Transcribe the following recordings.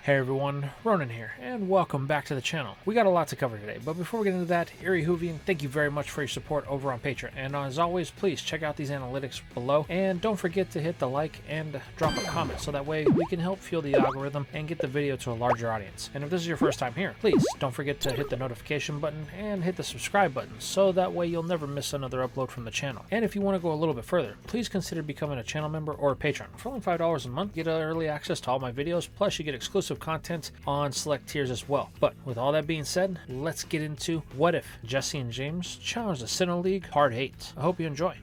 Hey everyone, Ronan here, and welcome back to the channel. We got a lot to cover today, but before we get into that, Erie Hoovian, thank you very much for your support over on Patreon, and as always, please check out these analytics below, and don't forget to hit the like and drop a comment, so that way we can help fuel the algorithm and get the video to a larger audience. And if this is your first time here, please don't forget to hit the notification button and hit the subscribe button, so that way you'll never miss another upload from the channel. And if you want to go a little bit further, please consider becoming a channel member or a patron. For only $5 a month, you get early access to all my videos, plus you get exclusive content on select tiers as well. But with all that being said, let's get into what if Jessi and James challenge the Sinnoh League Part 8. I hope you enjoy.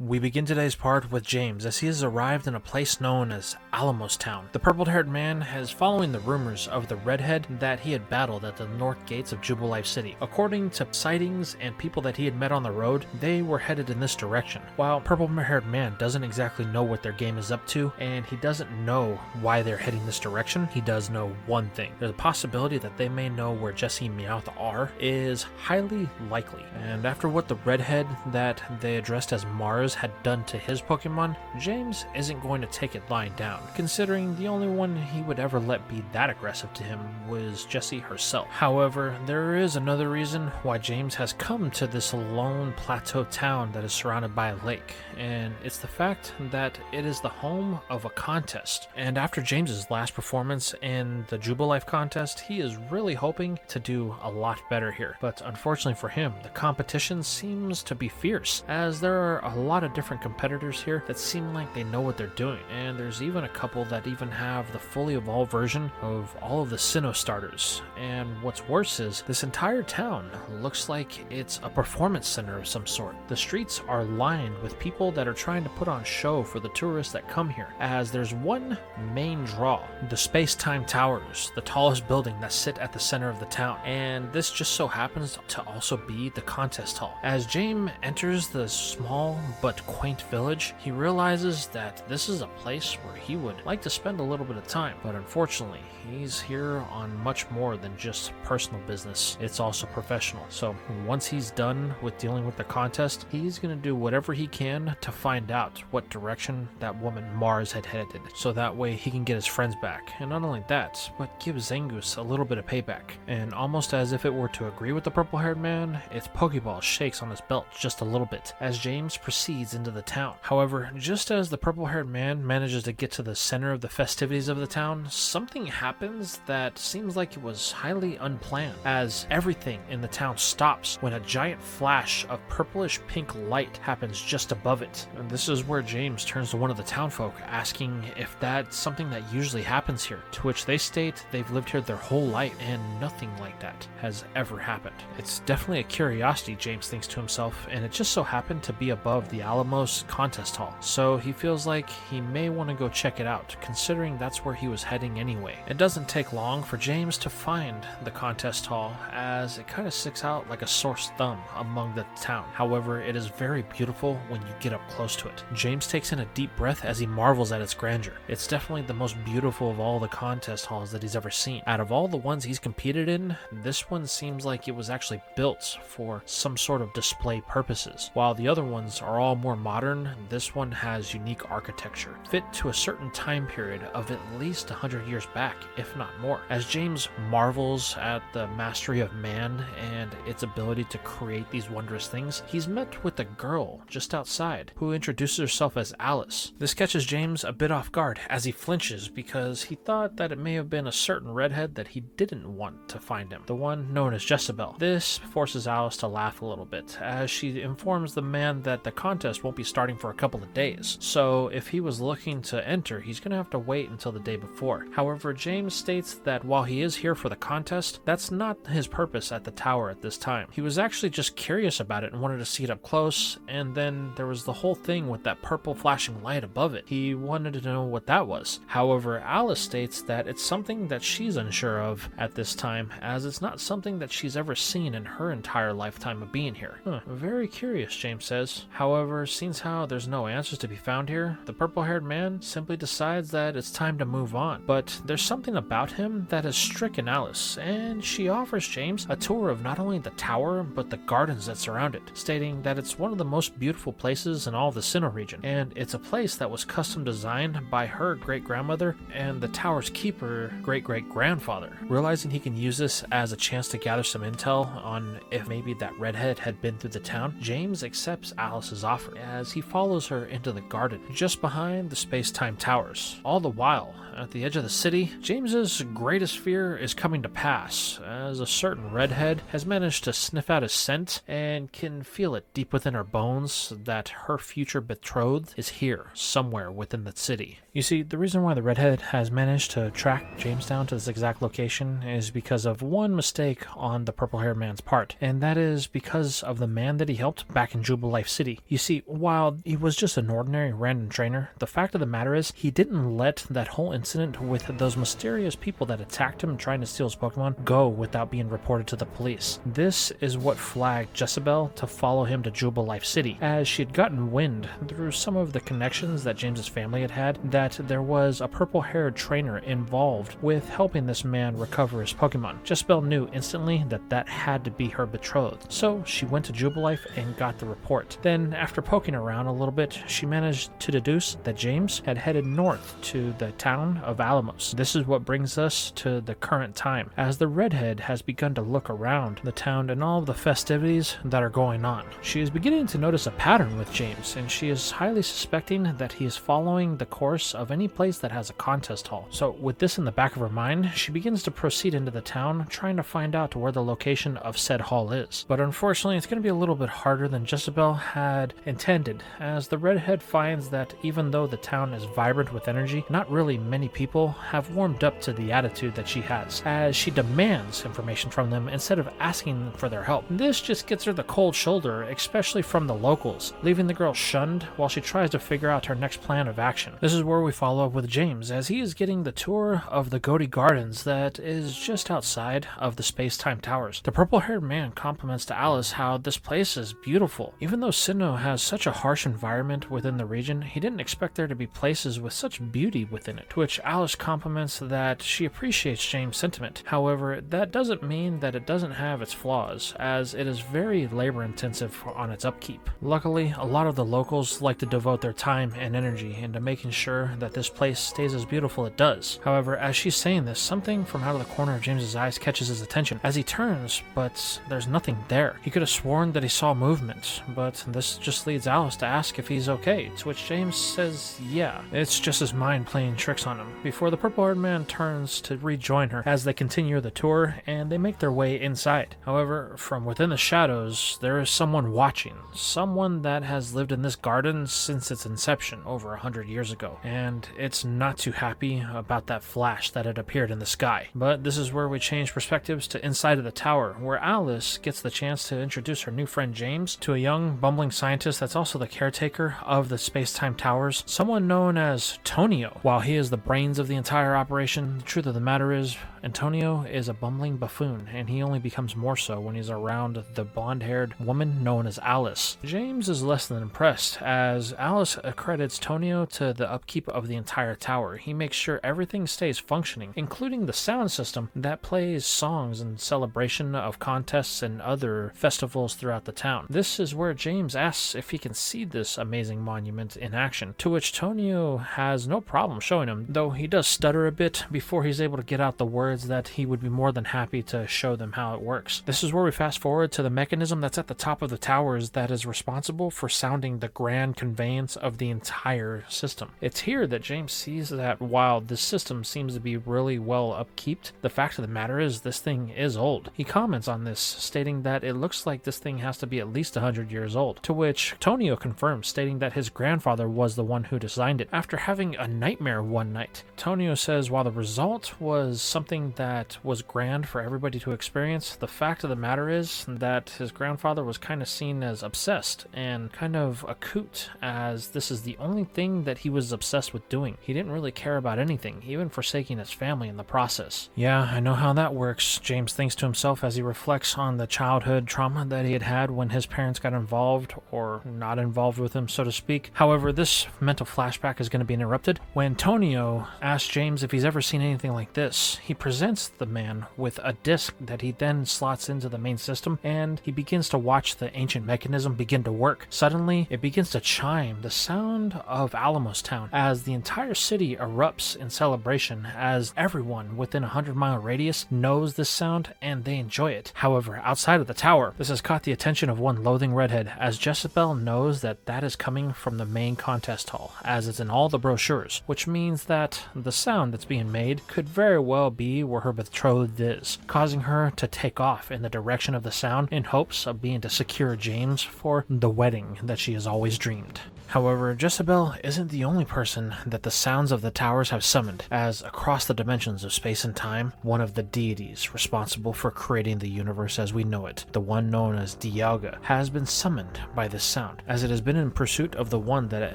We begin today's part with James as he has arrived in a place known as Alamos Town. The purple-haired man is following the rumors of the redhead that he had battled at the north gates of Jubilife City. According to sightings and people that he had met on the road, they were headed in this direction. While purple-haired man doesn't exactly know what their game is up to, and he doesn't know why they're heading this direction, he does know one thing. There's a possibility that they may know where Jessi and Meowth are is highly likely. And after what the redhead that they addressed as Mars had done to his Pokemon, James isn't going to take it lying down, considering the only one he would ever let be that aggressive to him was Jessi herself. However, there is another reason why James has come to this lone plateau town that is surrounded by a lake, and it's the fact that it is the home of a contest. And after James's last performance in the Jubilife contest, he is really hoping to do a lot better here. But unfortunately for him, the competition seems to be fierce, as there are a lot of different competitors here that seem like they know what they're doing, and there's even a couple that even have the fully evolved version of all of the Sinnoh starters. And what's worse is this entire town looks like it's a performance center of some sort. The streets are lined with people that are trying to put on show for the tourists that come here, as there's one main draw, the Space-Time Towers, the tallest building that sit at the center of the town, and this just so happens to also be the contest hall. As James enters the small but quaint village, he realizes that this is a place where he would like to spend a little bit of time, but unfortunately he's here on much more than just personal business. It's also professional. So once he's done with dealing with the contest, he's going to do whatever he can to find out what direction that woman Mars had headed, so that way he can get his friends back. And not only that, but give Zangoose a little bit of payback. And almost as if it were to agree with the purple-haired man, its Pokeball shakes on his belt just a little bit as James proceeds into the town. However, just as the purple-haired man manages to get to the center of the festivities of the town, something happens that seems like it was highly unplanned, as everything in the town stops when a giant flash of purplish pink light happens just above it. And this is where James turns to one of the townfolk, asking if that's something that usually happens here, to which they state they've lived here their whole life and nothing like that has ever happened. It's definitely a curiosity, James thinks to himself, and it just so happened to be above the Alamos contest hall, so he feels like he may want to go check it out, considering that's where he was heading anyway. It doesn't take long for James to find the contest hall, as it kind of sticks out like a sore thumb among the town. However, it is very beautiful when you get up close to it. James takes in a deep breath as he marvels at its grandeur. It's definitely the most beautiful of all the contest halls that he's ever seen. Out of all the ones he's competed in, this one seems like it was actually built for some sort of display purposes. While the other ones are all more modern, this one has unique architecture, fit to a certain time period of at least 100 years back, if not more. As James marvels at the mastery of man and its ability to create these wondrous things, he's met with a girl just outside who introduces herself as Alice. This catches James a bit off guard as he flinches, because he thought that it may have been a certain redhead that he didn't want to find him, the one known as Jezebel. This forces Alice to laugh a little bit as she informs the man that the contest won't be starting for a couple of days, so if he was looking to enter, he's going to have to wait until the day before. However, James states that while he is here for the contest, that's not his purpose at the tower at this time. He was actually just curious about it and wanted to see it up close, and then there was the whole thing with that purple flashing light above it. He wanted to know what that was. However, Alice states that it's something that she's unsure of at this time, as it's not something that she's ever seen in her entire lifetime of being here. Very curious, James says. However, However, seeing how there's no answers to be found here, the purple-haired man simply decides that it's time to move on. But there's something about him that has stricken Alice, and she offers James a tour of not only the tower, but the gardens that surround it, stating that it's one of the most beautiful places in all of the Sinnoh region, and it's a place that was custom designed by her great-grandmother and the tower's keeper great-great-grandfather. Realizing he can use this as a chance to gather some intel on if maybe that redhead had been through the town, James accepts Alice's offer as he follows her into the garden just behind the space-time towers. All the while, at the edge of the city, James's greatest fear is coming to pass, as a certain redhead has managed to sniff out his scent and can feel it deep within her bones that her future betrothed is here, somewhere within the city. You see, the reason why the redhead has managed to track James down to this exact location is because of one mistake on the purple-haired man's part, and that is because of the man that he helped back in Jubilife City. You see, while he was just an ordinary random trainer, the fact of the matter is he didn't let that whole incident with those mysterious people that attacked him trying to steal his Pokemon go without being reported to the police. This is what flagged Jezebel to follow him to Jubilife City, as she had gotten wind through some of the connections that James's family had that there was a purple-haired trainer involved with helping this man recover his Pokemon. Jezebel knew instantly that that had to be her betrothed, so she went to Jubilife and got the report. Then, after poking around a little bit, she managed to deduce that James had headed north to the town of Alamos. This is what brings us to the current time, as the redhead has begun to look around the town and all of the festivities that are going on. She is beginning to notice a pattern with James, and she is highly suspecting that he is following the course of any place that has a contest hall. So with this in the back of her mind, she begins to proceed into the town, trying to find out where the location of said hall is. But unfortunately, it's going to be a little bit harder than Jezebel had intended, as the redhead finds that even though the town is vibrant with energy, not really many people have warmed up to the attitude that she has, as she demands information from them instead of asking for their help. This just gets her the cold shoulder, especially from the locals, leaving the girl shunned while she tries to figure out her next plan of action. This is where we follow up with James, as he is getting the tour of the Goaty Gardens that is just outside of the space-time towers. The purple-haired man compliments to Alice how this place is beautiful. Even though Sinnoh has such a harsh environment within the region, he didn't expect there to be places with such beauty within it, to which Alice compliments that she appreciates James' sentiment. However, that doesn't mean that it doesn't have its flaws, as it is very labor-intensive on its upkeep. Luckily, a lot of the locals like to devote their time and energy into making sure that this place stays as beautiful as it does. However, as she's saying this, something from out of the corner of James's eyes catches his attention as he turns, but there's nothing there. He could have sworn that he saw movement, but this just leads Alice to ask if he's okay, to which James says yeah, it's just his mind playing tricks on him, before the purple-haired man turns to rejoin her as they continue the tour and they make their way inside. However, from within the shadows, there is someone watching, someone that has lived in this garden since its inception over 100 years ago, and it's not too happy about that flash that had appeared in the sky. But this is where we change perspectives to inside of the tower, where Alice gets the chance to introduce her new friend James to a young, bumbling scientist that's also the caretaker of the space-time towers, someone known as Tonio. While he is the brains of the entire operation, the truth of the matter is, Antonio is a bumbling buffoon, and he only becomes more so when he's around the blonde-haired woman known as Alice. James is less than impressed, as Alice accredits Tonio to the upkeep of the entire tower. He makes sure everything stays functioning, including the sound system that plays songs in celebration of contests and other festivals throughout the town. This is where James asks if he can see this amazing monument in action, to which Tonio has no problem showing him, though he does stutter a bit before he's able to get out the words that he would be more than happy to show them how it works. This is where we fast forward to the mechanism that's at the top of the towers that is responsible for sounding the grand conveyance of the entire system. It's here that James sees that while this system seems to be really well upkept, the fact of the matter is this thing is old. He comments on this, stating that it looks like this thing has to be at least 100 years old, to which Tonio confirms, stating that his grandfather was the one who designed it after having a nightmare one night. Tonio says while the result was something that was grand for everybody to experience, the fact of the matter is that his grandfather was kind of seen as obsessed and kind of acute, as this is the only thing that he was obsessed with doing. He didn't really care about anything, even forsaking his family in the process. Yeah, I know how that works, James thinks to himself as he reflects on the childhood trauma that he had had when his parents got involved, or or not involved with him, so to speak. However, this mental flashback is going to be interrupted when Tonio asks James if he's ever seen anything like this. He presents the man with a disc that he then slots into the main system, and he begins to watch the ancient mechanism begin to work. Suddenly, it begins to chime, the sound of Alamos Town, as the entire city erupts in celebration, as everyone within a 100-mile radius knows this sound and they enjoy it. However, outside of the tower, this has caught the attention of one loathing redhead, as Jezebel knows that that is coming from the main contest hall, as it's in all the brochures, which means that the sound that's being made could very well be where her betrothed is, causing her to take off in the direction of the sound in hopes of being to secure James for the wedding that she has always dreamed. However, Jezebel isn't the only person that the sounds of the towers have summoned, as across the dimensions of space and time, one of the deities responsible for creating the universe as we know it, the one known as Dialga, has been summoned by this sound, as it has been in pursuit of the one that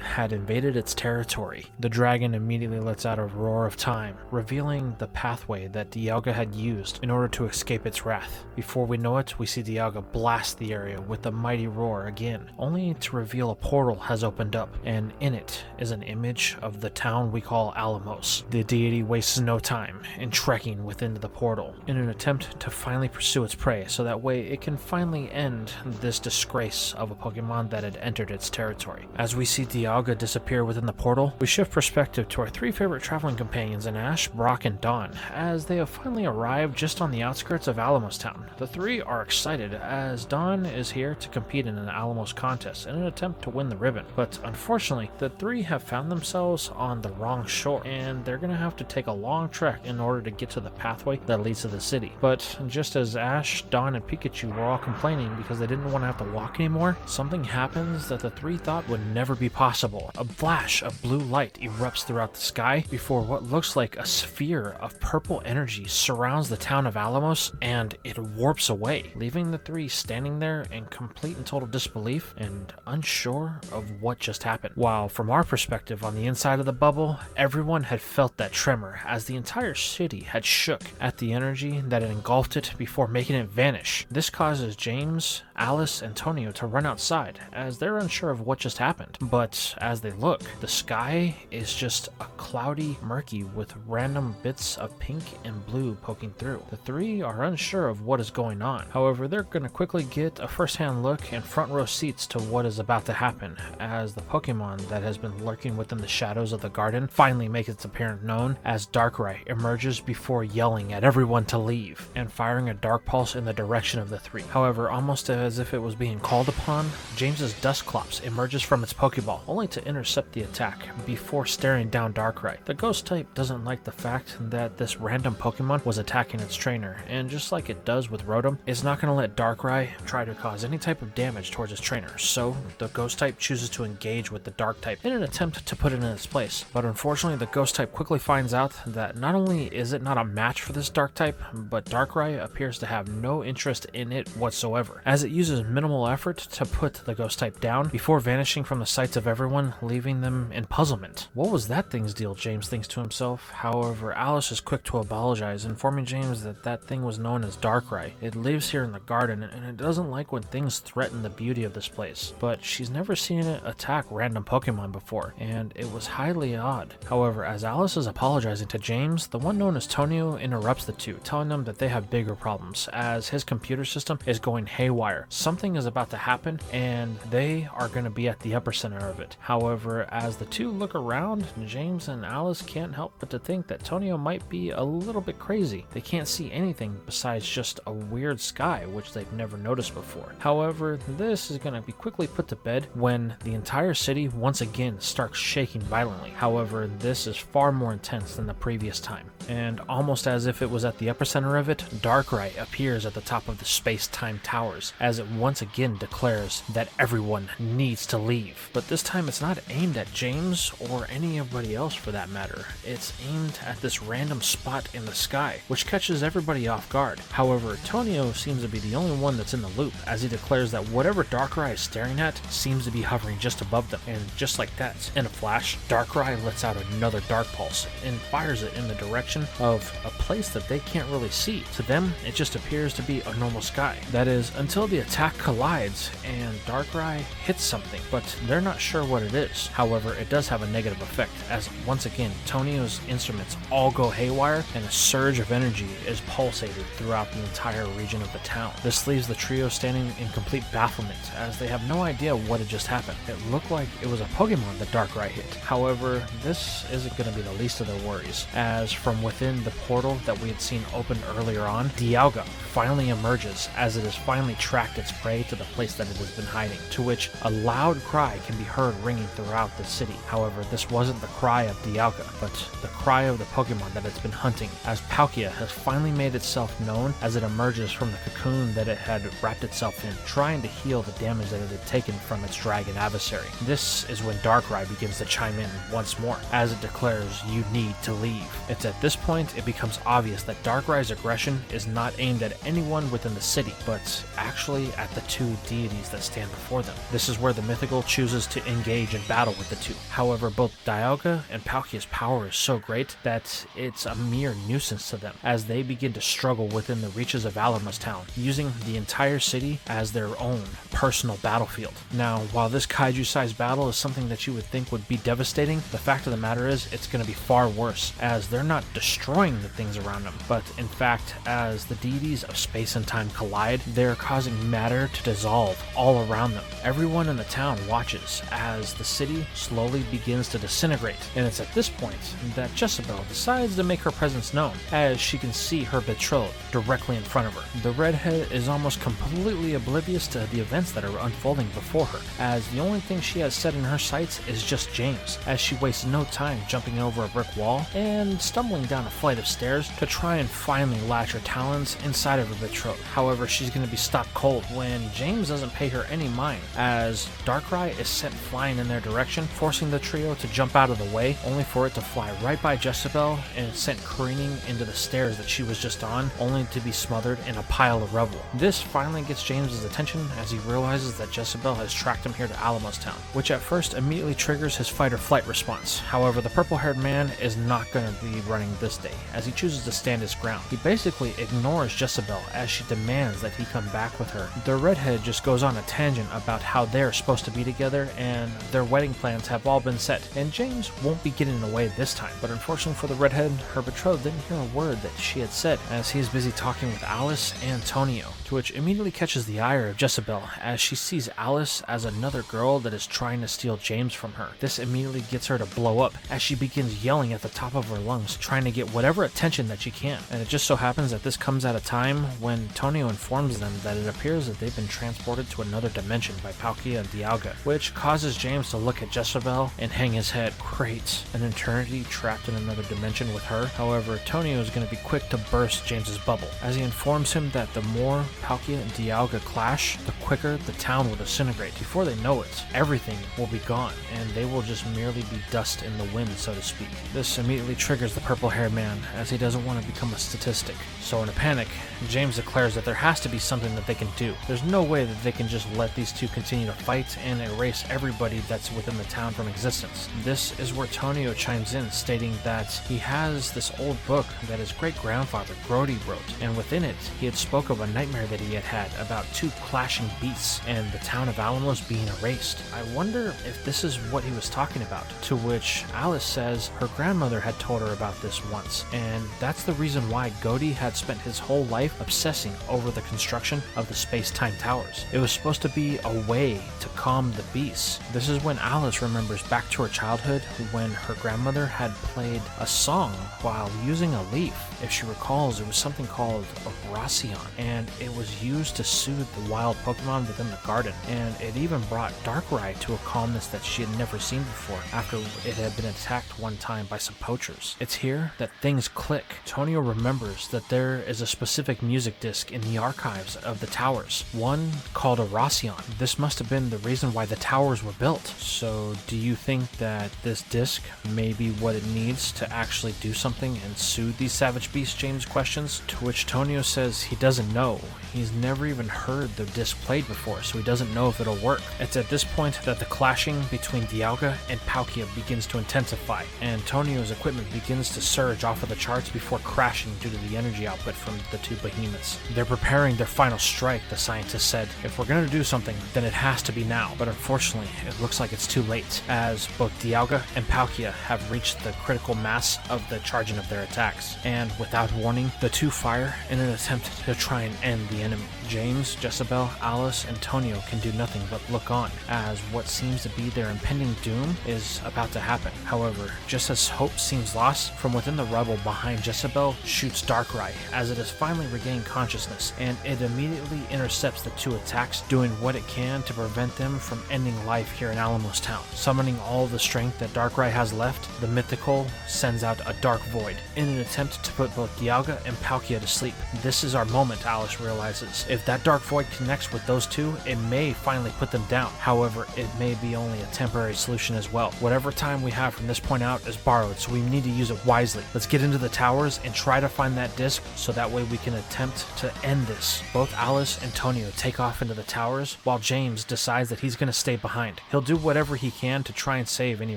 had invaded its territory. The dragon immediately lets out a roar of time, revealing the pathway that Dialga had used in order to escape its wrath. Before we know it, we see Dialga blast the area with a mighty roar again, only to reveal a portal has opened up, and in it is an image of the town we call Alamos. The deity wastes no time in trekking within the portal in an attempt to finally pursue its prey, so that way it can finally end this disgrace of a Pokemon that had entered its territory. As we see Dialga disappear within the portal, we shift perspective to our three favorite traveling companions in Ash, Brock, and Dawn, as they have finally arrived just on the outskirts of Alamos Town. The three are excited, as Dawn is here to compete in an Alamos contest in an attempt to win the ribbon, but unfortunately, the three have found themselves on the wrong shore, and they're going to have to take a long trek in order to get to the pathway that leads to the city. But just as Ash, Dawn, and Pikachu were all complaining because they didn't want to have to walk anymore, something happens that the three thought would never be possible. A flash of blue light erupts throughout the sky before what looks like a sphere of purple energy surrounds the town of Alamos, and it warps away, leaving the three standing there in complete and total disbelief and unsure of what just happened. While from our perspective on the inside of the bubble, everyone had felt that tremor as the entire city had shook at the energy that had engulfed it before making it vanish. This causes James, Alice, and Tonio to run outside as they're unsure of what just happened. But as they look, the sky is just a cloudy, murky with random bits of pink and blue poking through. The three are unsure of what is going on. However, they're going to quickly get a first-hand look and front row seats to what is about to happen, as the Pokemon that has been lurking within the shadows of the garden finally makes its appearance known, as Darkrai emerges before yelling at everyone to leave and firing a Dark Pulse in the direction of the three. However, almost as if it was being called upon, James's Dusclops emerges from its Pokeball, only to intercept the attack before staring down Darkrai. The Ghost type doesn't like the fact that this random Pokemon was attacking its trainer, and just like it does with Rotom, it's not going to let Darkrai try to cause any type of damage towards its trainer, so the Ghost type chooses to engage with the Dark type in an attempt to put it in its place. But unfortunately, the Ghost type quickly finds out that not only is it not a match for this Dark type, but Darkrai appears to have no interest in it whatsoever, as it uses minimal effort to put the Ghost type down before vanishing from the sights of everyone, leaving them in puzzlement. What was that thing's deal, James thinks to himself. However, Alice is quick to apologize, informing James that that thing was known as Darkrai. It lives here in the garden, and it doesn't like when things threaten the beauty of this place, but she's never seen it attack random Pokemon before, and it was highly odd. However, as Alice is apologizing to James, the one known as Tonio interrupts the two, telling them that they have bigger problems, as his computer system is going haywire. Something is about to happen, and they are going to be at the epicenter of it. However, as the two look around, James and Alice can't help but to think that Tonio might be a little bit crazy. They can't see anything besides just a weird sky, which they've never noticed before. However, this is going to be quickly put to bed when the entire city once again starts shaking violently. However, this is far more intense than the previous time, and almost as if it was at the epicenter of it, Darkrai appears at the top of the space-time towers as it once again declares that everyone needs to leave. But this time it's not aimed at James or anybody else for that matter. It's aimed at this random spot in the sky, which catches everybody off guard. However, Tonio seems to be the only one that's in the loop, as he declares that whatever Darkrai is staring at seems to be hovering just above them. And just like that, in a flash, Darkrai lets out another Dark Pulse and fires it in the direction of a place that they can't really see. To them, it just appears to be a normal sky. That is, until the attack collides, and Darkrai hits something, but they're not sure what it is. However, it does have a negative effect, as once again, Tonio's instruments all go haywire, and a surge of energy is pulsated throughout the entire region of the town. This leaves the trio standing in complete bafflement, as they have no idea what had just happened. It looked like it was a Pokemon that Darkrai hit. However, this isn't going to be the least of their worries, as from within the portal that we had seen opened earlier on, Dialga finally emerges, as it has finally tracked its prey to the place that it has been hiding, to which a loud cry can be heard ringing throughout the city. However, this wasn't the cry of Dialga, but the cry of the Pokemon that it's been hunting, as Palkia has finally made itself known as it emerges from the cocoon that it had wrapped itself in, trying to heal the damage that it had taken from its dragon adversary. This is when Darkrai begins to chime in once more, as it declares, "You need to leave." It's at this point it becomes obvious that Darkrai's aggression is not aimed at anyone within the city, but actually at the two deities that stand before them. This is where the mythical chooses to engage in battle with the two. However, both Dialga and Palkia's power is so great that it's a mere nuisance to them, as they begin to struggle within the reaches of Alamos Town, using the entire city as their own personal battlefield. Now, while this kaiju-sized battle is something that you would think would be devastating, the fact of the matter is it's going to be far worse, as they're not destroying the things around them, but in fact, as the deities of space and time collide, they're causing matter to dissolve all around them. Everyone in the town watches as the city slowly begins to disintegrate, and it's at this point that Jezebel decides to make her presence known, as she can see her betrothed directly in front of her. The redhead is almost completely oblivious to the events that are unfolding before her, as the only thing she has set in her sights is just James, as she wastes no time jumping over a brick wall and stumbling down a flight of stairs to try and finally latch her talons inside of her betrothed. However, she's going to be stopped cold when James doesn't pay her any mind, as Darkrai is sent flying in their direction, forcing the trio to jump out of the way, only for it to fly right by Jezebel and sent careening into the stairs that she was just on, only to be smothered in a pile of rubble. This finally gets James's attention, as he realizes that Jezebel has tracked him here to Alamos Town, which at first immediately triggers his fight or flight response. However, the purple-haired man is not going to be running this day, as he chooses to stand his ground. He basically ignores Jezebel as she demands that he come back with her. The redhead just goes on a tangent about how they're supposed to be together and their wedding plans have all been set, and James won't be getting in the way this time. But unfortunately for the redhead, her betrothed didn't hear a word that she had said, as he is busy talking with Alice and Tonio, to which immediately catches the ire of Jezebel, as she sees Alice as another girl that is trying to steal James from her. This immediately gets her to blow up, as she begins yelling at the top of her lungs, trying to get whatever attention that she can. And it just so happens that this comes at a time when Tonio informs them that it appears that they've been transported to another dimension by Palkia and Dialga, which causes James to look at Jezebel and hang his head. Great, an eternity trapped in another dimension with her. However, Tonio is going to be quick to burst James's bubble, as he informs him that the more Palkia and Dialga clash, the quicker the town will disintegrate. Before they know it, everything will be gone, and they will just merely be dust in the wind, so to speak. This immediately triggers the purple-haired man, as he doesn't want to become a statistic. So in a panic, James declares that there has to be something that they can do. There's no way that they can just let these two continue to fight and erase everybody that's within the town from existence. This is where Tonio chimes in, stating that he has this old book that his great-grandfather Grody wrote, and within it he had spoke of a nightmare that he had had about two clashing beasts and the town of Alamos being erased. I wonder if this is what he was talking about, to which Alice says her grandmother had told her about this once, and that's the reason why Grody had spent his whole life obsessing over the construction of the space-time towers. It was supposed to be a way to calm the beasts. This is when Alice remembers back to her childhood when her grandmother had played a song while using a leaf. If she recalls, it was something called a Bracion, and it was used to soothe the wild Pokemon within the garden, and it even brought Darkrai to a calmness that she had never seen before after it had been attacked one time by some poachers. It's here that things click. Tonio remembers that there is a specific music disc in the archives of the towers, one called a Bracion. This must have been the reason why the towers were built. So do you think that this disc may be what it needs to actually do something and soothe these savage beasts? James questions, to which Tonio says he doesn't know. He's never even heard the disc played before, so he doesn't know if it'll work. It's at this point that the clashing between Dialga and Palkia begins to intensify, and Tonio's equipment begins to surge off of the charts before crashing due to the energy output from the two behemoths. They're preparing their final strike the scientist said. If we're going to do something, then it has to be now. But unfortunately, it looks like it's too late, as both Dialga and Palkia have reached the critical mass of the charging of their attacks. And without warning, the two fire in an attempt to try and end the enemy. James, Jezebel, Alice, and Tonio can do nothing but look on, as what seems to be their impending doom is about to happen. However, just as hope seems lost, from within the rubble behind Jezebel shoots Darkrai, as it has finally regained consciousness, and it immediately intercepts the two attacks, doing what it can to prevent them from ending life here in Alamos Town. Summoning all the strength that Darkrai has left, the Mythical sends out a Dark Void, in an attempt to put both Dialga and Palkia to sleep. This is our moment, Alice realizes. If that Dark Void connects with those two, it may finally put them down. However, it may be only a temporary solution as well. Whatever time we have from this point out is borrowed, so we need to use it wisely. Let's get into the towers and try to find that disc, so that way we can attempt to end this. Both Alice and Tonio take off into the towers, while James decides that he's going to stay behind. He'll do whatever he can to try and save any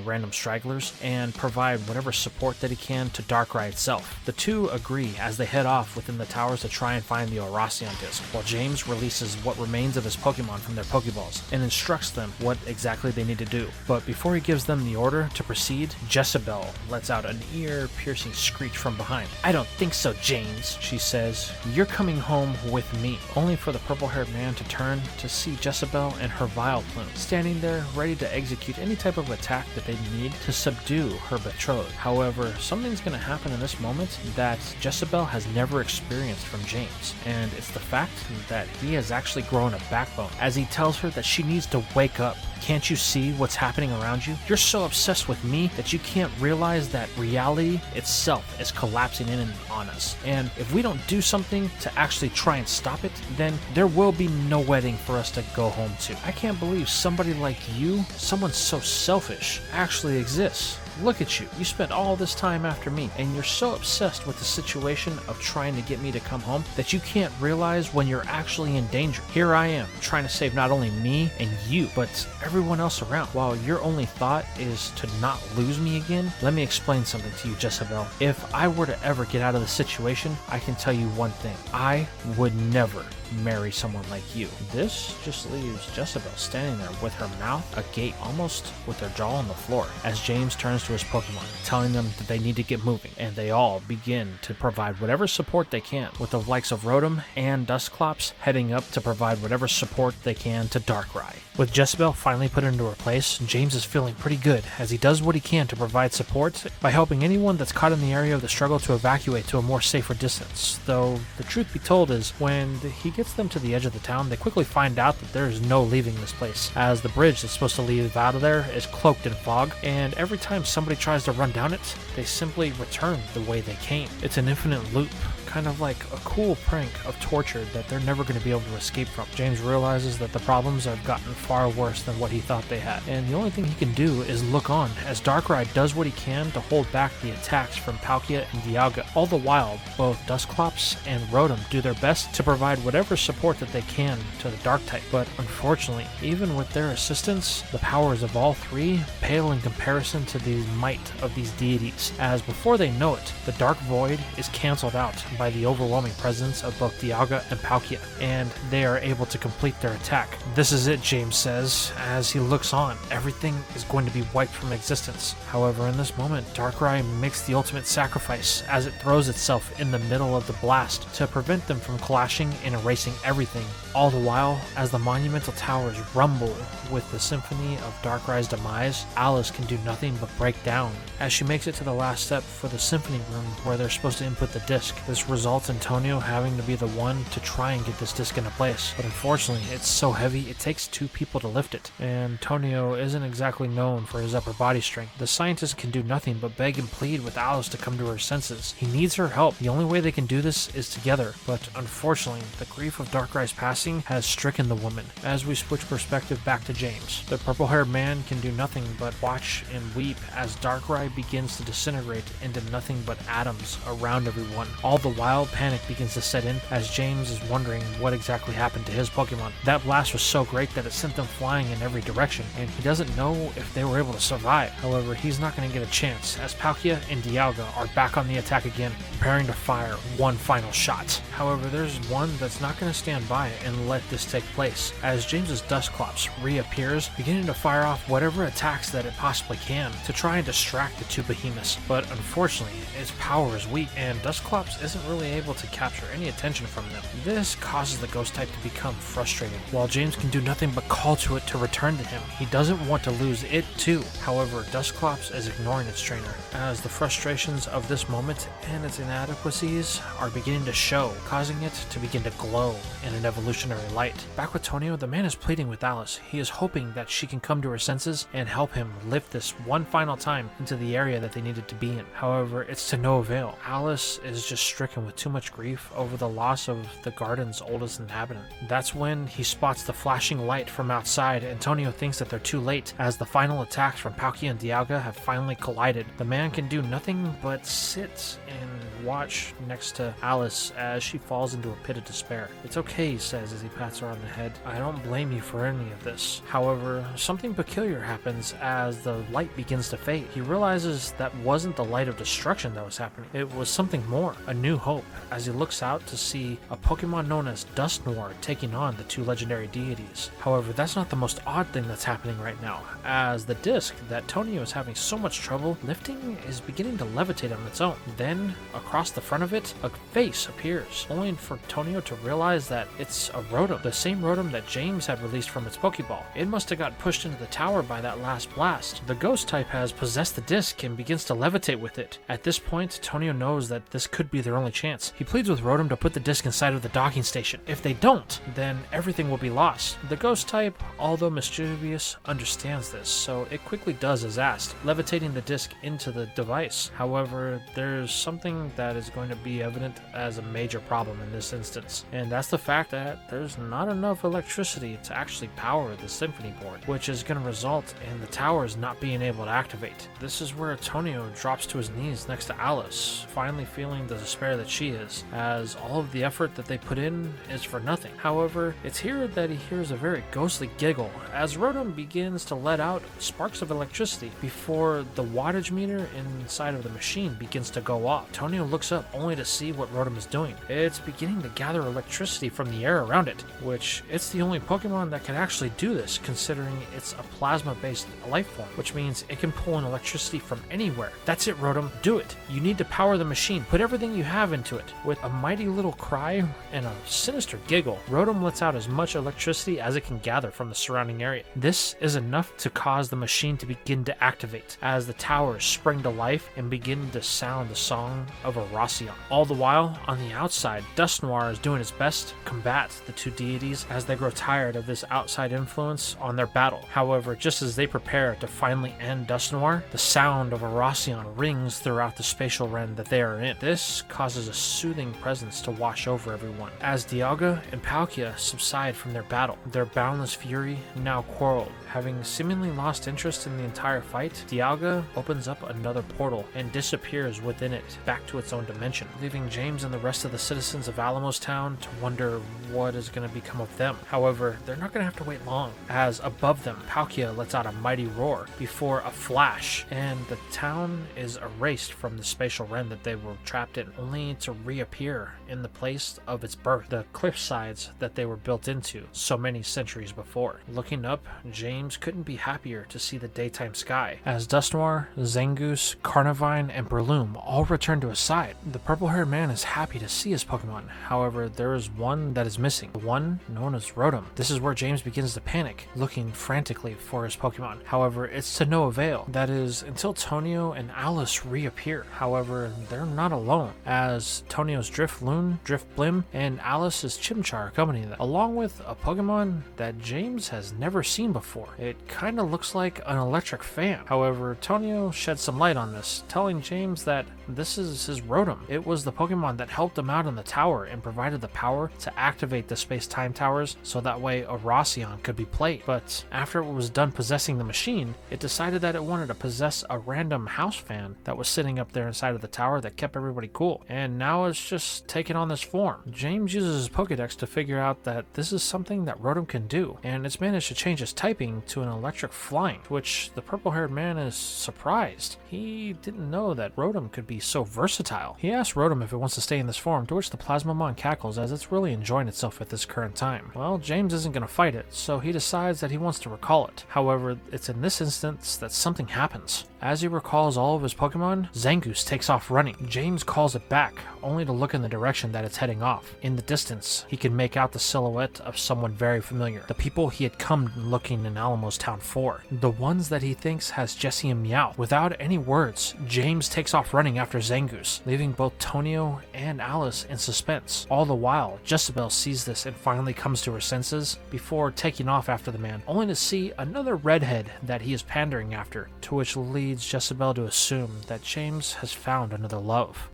random stragglers, and provide whatever support that he can to Darkrai itself. The two agree as they head off within the towers to try and find the Oracion disc, while James releases what remains of his Pokemon from their Pokeballs, and instructs them what exactly they need to do. But before he gives them the order to proceed, Jezebel lets out an ear-piercing screech from behind. "I don't think so, James," she says. "You're coming home with me." Only for the purple-haired man to turn to see Jezebel and her Vileplume standing there ready to execute any type of attack that they need to subdue her betrothed. However, something's going to happen in this moment that Jezebel has never experienced from James, and it's the fact that he has actually grown a backbone, as he tells her that she needs to wake up. "Can't you see what's happening around you? You're so obsessed with me that you can't realize that reality itself is collapsing in on us. And if we don't do something to actually try and stop it, then there will be no wedding for us to go home to. I can't believe somebody like you, someone so selfish, actually exists. Look at you. You spent all this time after me, and you're so obsessed with the situation of trying to get me to come home that you can't realize when you're actually in danger. Here I am, trying to save not only me and you, but everyone else around, while your only thought is to not lose me again. Let me explain something to you, Jezebel. If I were to ever get out of the situation, I can tell you one thing. I would never marry someone like you." This just leaves Jezebel standing there with her mouth agape, almost with her jaw on the floor, as James turns to his Pokemon, telling them that they need to get moving, and they all begin to provide whatever support they can, with the likes of Rotom and Dusclops heading up to provide whatever support they can to Darkrai. With Jezebel finally put into her place, James is feeling pretty good, as he does what he can to provide support by helping anyone that's caught in the area of the struggle to evacuate to a more safer distance. Though the truth be told is, when he gets them to the edge of the town, they quickly find out that there is no leaving this place, as the bridge that's supposed to leave out of there is cloaked in fog, and every time somebody tries to run down it, they simply return the way they came. It's an infinite loop, kind of like a cool prank of torture that they're never going to be able to escape from. James realizes that the problems have gotten far worse than what he thought they had, and the only thing he can do is look on as Darkrai does what he can to hold back the attacks from Palkia and Dialga. All the while, both Dusclops and Rotom do their best to provide whatever support that they can to the Dark type, but unfortunately, even with their assistance, the powers of all three pale in comparison to the might of these deities, as before they know it, the Dark Void is cancelled out by the overwhelming presence of both Dialga and Palkia, and they are able to complete their attack. "This is it," James says, as he looks on. Everything is going to be wiped from existence. However, in this moment, Darkrai makes the ultimate sacrifice, as it throws itself in the middle of the blast to prevent them from clashing and erasing everything. All the while, as the monumental towers rumble with the symphony of Darkrai's demise, Alice can do nothing but break down as she makes it to the last step for the symphony room where they're supposed to input the disc. This results in Tonio having to be the one to try and get this disc into place, but unfortunately it's so heavy it takes two people to lift it, and Tonio isn't exactly known for his upper body strength. The scientist can do nothing but beg and plead with Alice to come to her senses. He needs her help. The only way they can do this is together, but unfortunately the grief of Darkrai's passing has stricken the woman. As we switch perspective back to James, the purple-haired man can do nothing but watch and weep as Darkrai begins to disintegrate into nothing but atoms around everyone. All the while, panic begins to set in as James is wondering what exactly happened to his Pokemon. That blast was so great that it sent them flying in every direction, and he doesn't know if they were able to survive. However, he's not going to get a chance as Palkia and Dialga are back on the attack again, preparing to fire one final shot. However, there's one that's not going to stand by and let this take place, as James's Dusclops reappears, beginning to fire off whatever attacks that it possibly can to try and distract the two behemoths. But unfortunately, its power is weak, and Dusclops isn't really able to capture any attention from them. This causes the ghost type to become frustrated. While James can do nothing but call to it to return to him, he doesn't want to lose it too. However, Dusclops is ignoring its trainer, as the frustrations of this moment and its inadequacies are beginning to show, causing it to begin to glow in an evolutionary light. Back with Tonio, the man is pleading with Alice. He is hoping that she can come to her senses and help him lift this one final time into the area that they needed to be in. However, it's to no avail. Alice is just stricken with too much grief over the loss of the garden's oldest inhabitant. That's when he spots the flashing light from outside, and Tonio thinks that they're too late, as the final attacks from Palkia and Dialga have finally collided. The man can do nothing but sit and watch next to Alice as she falls into a pit of despair. "It's okay," he says as he pats her on the head. "I don't blame you for any of this." However, something peculiar happens as the light begins to fade. He realizes that wasn't the light of destruction that was happening. It was something more, a new hope, as he looks out to see a Pokemon known as Dusknoir taking on the two legendary deities. However, that's not the most odd thing that's happening right now, as the disc that Tonio is having so much trouble lifting is beginning to levitate on its own. Then, across the front of it, a face appears, only for Tonio to realize that it's a Rotom, the same Rotom that James had released from its Pokeball. It must have got pushed into the tower by that last blast. The ghost type has possessed the disc and begins to levitate with it. At this point, Tonio knows that this could be their only chance. He pleads with Rotom to put the disc inside of the docking station. If they don't, then everything will be lost. The ghost type, although mischievous, understands this, so it quickly does as asked, levitating the disc into the device. However, there's something that is going to be evident as a major problem in this instance, and that's the fact that there's not enough electricity to actually power the symphony board, which is going to result in the towers not being able to activate. This is where Tonio drops to his knees next to Alice, finally feeling the despair that she is, as all of the effort that they put in is for nothing. However, it's here that he hears a very ghostly giggle as Rotom begins to let out sparks of electricity before the wattage meter inside of the machine begins to go off. Tonio looks up only to see what Rotom is doing. It's beginning to gather electricity from the air around it, which it's the only Pokemon that can actually do this, considering it's a plasma-based life form, which means it can pull in electricity from anywhere. That's it, Rotom. Do it. You need to power the machine. Put everything you have into it. With a mighty little cry and a sinister giggle, Rotom lets out as much electricity as it can gather from the surrounding area. This is enough to cause the machine to begin to activate, as the towers spring to life and begin to sound the song of a Rossian. All the while, on the outside, Dusknoir is doing its best to combat the two deities as they grow tired of this outside influence on their battle. However, just as they prepare to finally end Dusknoir, the sound of a Rossian rings throughout the spatial realm that they are in. This causes a soothing presence to wash over everyone. As Dialga and Palkia subside from their battle, their boundless fury now quarreled. Having seemingly lost interest in the entire fight, Dialga opens up another portal and disappears within it back to its own dimension, leaving James and the rest of the citizens of Alamos Town to wonder what is going to become of them. However, they're not going to have to wait long, as above them, Palkia lets out a mighty roar before a flash, and the town is erased from the spatial realm that they were trapped in, only to reappear in the place of its birth, the cliff sides that they were built into so many centuries before. Looking up, James couldn't be happier to see the daytime sky, as Dusknoir, Zangoose, Carnivine, and Breloom all return to his side. The purple-haired man is happy to see his Pokemon. However, there is one that is missing, the one known as Rotom. This is where James begins to panic, looking frantically for his Pokemon. However, it's to no avail. That is, until Tonio and Alice reappear. However, they're not alone, as Tonio's Drifloon, Drifblim, and Alice's Chimchar accompany them, along with a Pokemon that James has never seen before. tower. It kinda looks like an electric fan. However, Tonio sheds some light on this, telling James that this is his Rotom. It was the Pokemon that helped him out in the tower and provided the power to activate the space-time towers so that way a Rossian could be played. But after it was done possessing the machine, it decided that it wanted to possess a random house fan that was sitting up there inside of the tower that kept everybody cool. And now it's just taken on this form. James uses his Pokedex to figure out that this is something that Rotom can do, and it's managed to change his typing to an electric flying, to which the purple-haired man is surprised. He didn't know that Rotom could be so versatile. He asks Rotom if it wants to stay in this form, to which the Plasmamon cackles as it's really enjoying itself at this current time. Well, James isn't going to fight it, so he decides that he wants to recall it. However, it's in this instance that something happens. As he recalls all of his Pokemon, Zangoose takes off running. James calls it back, only to look in the direction that it's heading off. In the distance, he can make out the silhouette of someone very familiar. The people he had come looking in Alamos Town for. The ones that he thinks has Jessi and Meowth. Without any words, James takes off running after Zangoose, leaving both Tonio and Alice in suspense. All the while, Jezebel sees this and finally comes to her senses before taking off after the man, only to see another redhead that he is pandering after, to which leads Jezebel to assume that James has found another love.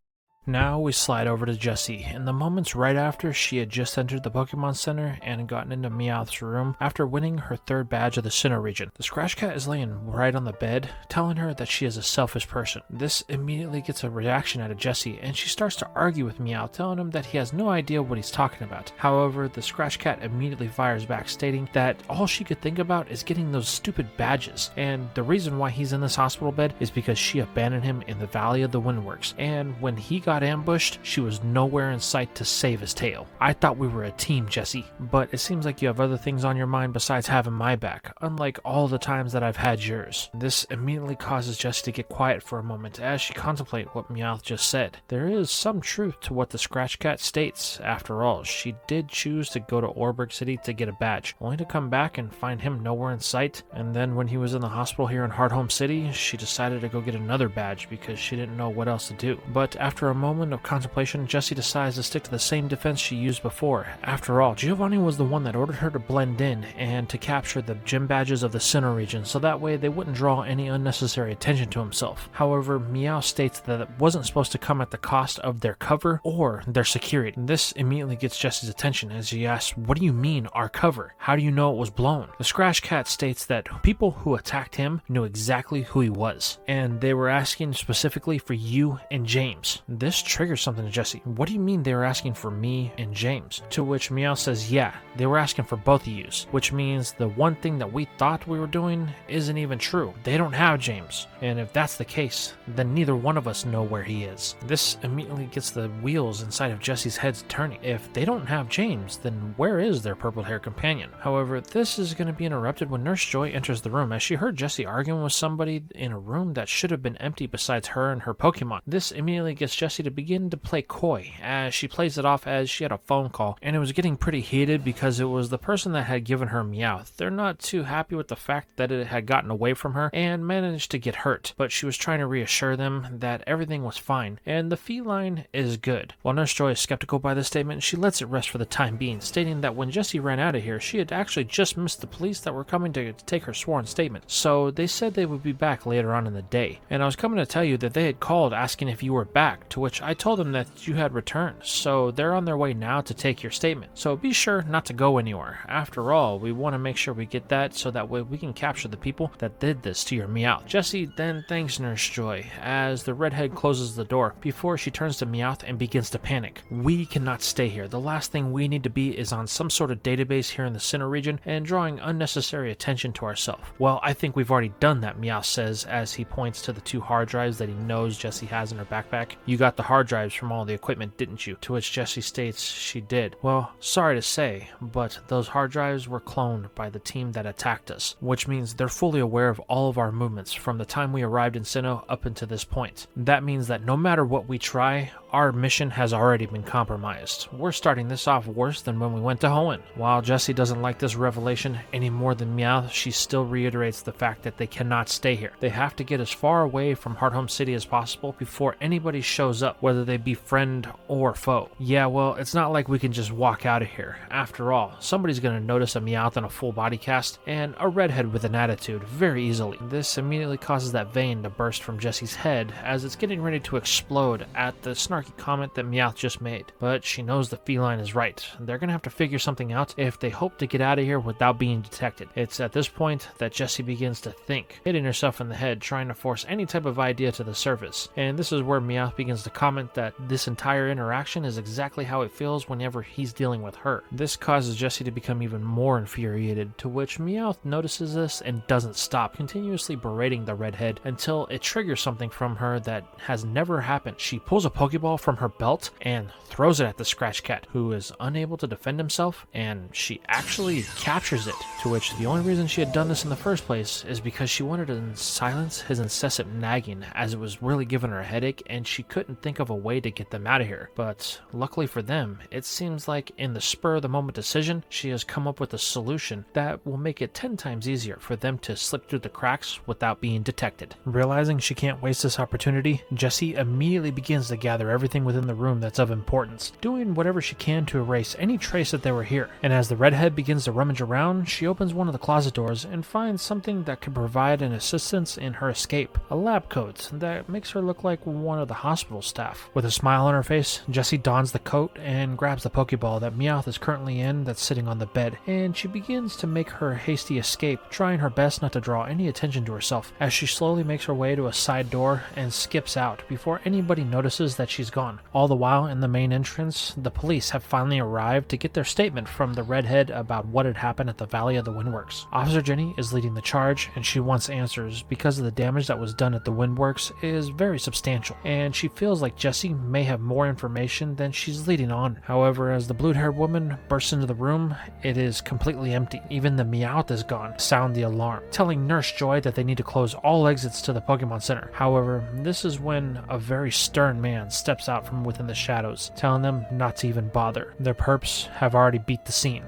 Now we slide over to Jessi, in the moments right after she had just entered the Pokemon Center and gotten into Meowth's room after winning her third badge of the Sinnoh region. The Scratch Cat is laying right on the bed, telling her that she is a selfish person. This immediately gets a reaction out of Jessi, and she starts to argue with Meowth, telling him that he has no idea what he's talking about. However, the Scratch Cat immediately fires back, stating that all she could think about is getting those stupid badges, and the reason why he's in this hospital bed is because she abandoned him in the Valley of the Windworks, and when he got ambushed, she was nowhere in sight to save his tail. I thought we were a team, Jessi, but it seems like you have other things on your mind besides having my back, unlike all the times that I've had yours. This immediately causes Jessi to get quiet for a moment as she contemplates what Meowth just said. There is some truth to what the Scratch Cat states. After all, she did choose to go to Orberg City to get a badge, only to come back and find him nowhere in sight, and then when he was in the hospital here in Hardhome City, she decided to go get another badge because she didn't know what else to do. But after a moment of contemplation, Jessi decides to stick to the same defense she used before. After all, Giovanni was the one that ordered her to blend in and to capture the gym badges of the Sinnoh region, so that way they wouldn't draw any unnecessary attention to himself. However, Meowth states that it wasn't supposed to come at the cost of their cover or their security. This immediately gets Jessi's attention as she asks, "What do you mean, our cover? How do you know it was blown?" The Scratch Cat states that people who attacked him knew exactly who he was, and they were asking specifically for you and James. This triggers something to Jessi. "What do you mean they were asking for me and James?" To which Meowth says, "Yeah, they were asking for both of yous," which means the one thing that we thought we were doing isn't even true. They don't have James, and if that's the case, then neither one of us know where he is. This immediately gets the wheels inside of Jessi's head turning. If they don't have James, then where is their purple-haired companion? However, this is going to be interrupted when Nurse Joy enters the room as she heard Jessi arguing with somebody in a room that should have been empty besides her and her Pokemon. This immediately gets Jessi to begin to play coy, as she plays it off as she had a phone call, and it was getting pretty heated because it was the person that had given her Meowth. They're not too happy with the fact that it had gotten away from her and managed to get hurt, but she was trying to reassure them that everything was fine, and the feline is good. While Nurse Joy is skeptical by this statement, she lets it rest for the time being, stating that when Jessi ran out of here, she had actually just missed the police that were coming to take her sworn statement, so they said they would be back later on in the day, and I was coming to tell you that they had called asking if you were back, to which I told them that you had returned, so they're on their way now to take your statement, so be sure not to go anywhere. After all, we want to make sure we get that so that way we can capture the people that did this to your Meowth. Jessi then thanks Nurse Joy as the redhead closes the door before she turns to Meowth and begins to panic. "We cannot stay here. The last thing we need to be is on some sort of database here in the Sinnoh region and drawing unnecessary attention to ourselves." "Well, I think we've already done that," Meowth says as he points to the 2 hard drives that he knows Jessi has in her backpack. "You got the hard drives from all the equipment, didn't you?" To which Jessi states she did. "Well, sorry to say, but those hard drives were cloned by the team that attacked us, which means they're fully aware of all of our movements from the time we arrived in Sinnoh up until this point. That means that no matter what we try, our mission has already been compromised. We're starting this off worse than when we went to Hoenn." While Jessi doesn't like this revelation any more than Meowth, she still reiterates the fact that they cannot stay here. They have to get as far away from Hardhome City as possible before anybody shows up, whether they be friend or foe. Yeah, well, it's not like we can just walk out of here. After all, somebody's gonna notice a Meowth in a full body cast and a redhead with an attitude very easily. This immediately causes that vein to burst from Jessi's head as it's getting ready to explode at the snarky comment that Meowth just made. But she knows the feline is right. They're gonna have to figure something out if they hope to get out of here without being detected. It's at this point that Jessi begins to think, hitting herself in the head, trying to force any type of idea to the surface. And this is where Meowth begins to comment that this entire interaction is exactly how it feels whenever he's dealing with her. This causes Jessi to become even more infuriated, to which Meowth notices this and doesn't stop, continuously berating the redhead until it triggers something from her that has never happened. She pulls a Pokeball from her belt and throws it at the Scratch Cat, who is unable to defend himself, and she actually captures it, to which the only reason she had done this in the first place is because she wanted to silence his incessant nagging, as it was really giving her a headache and she couldn't think of a way to get them out of here. But luckily for them, it seems like in the spur of the moment decision, she has come up with a solution that will make it 10 times easier for them to slip through the cracks without being detected. Realizing she can't waste this opportunity, Jessi immediately begins to gather everything within the room that's of importance, doing whatever she can to erase any trace that they were here. And as the redhead begins to rummage around, she opens one of the closet doors and finds something that could provide an assistance in her escape. A lab coat that makes her look like one of the hospital staff. With a smile on her face, Jessi dons the coat and grabs the Pokeball that Meowth is currently in that's sitting on the bed, and she begins to make her hasty escape, trying her best not to draw any attention to herself as she slowly makes her way to a side door and skips out before anybody notices that she's gone. All the while in the main entrance, the police have finally arrived to get their statement from the redhead about what had happened at the Valley of the Windworks. Officer Jenny is leading the charge and she wants answers because of the damage that was done at the Windworks is very substantial, and she feels like Jessi may have more information than she's leading on. However, as the blue-haired woman bursts into the room, it is completely empty. Even the Meowth is gone. Sound the alarm, telling Nurse Joy that they need to close all exits to the Pokemon Center. However, this is when a very stern man steps out from within the shadows, telling them not to even bother. Their perps have already beat the scene.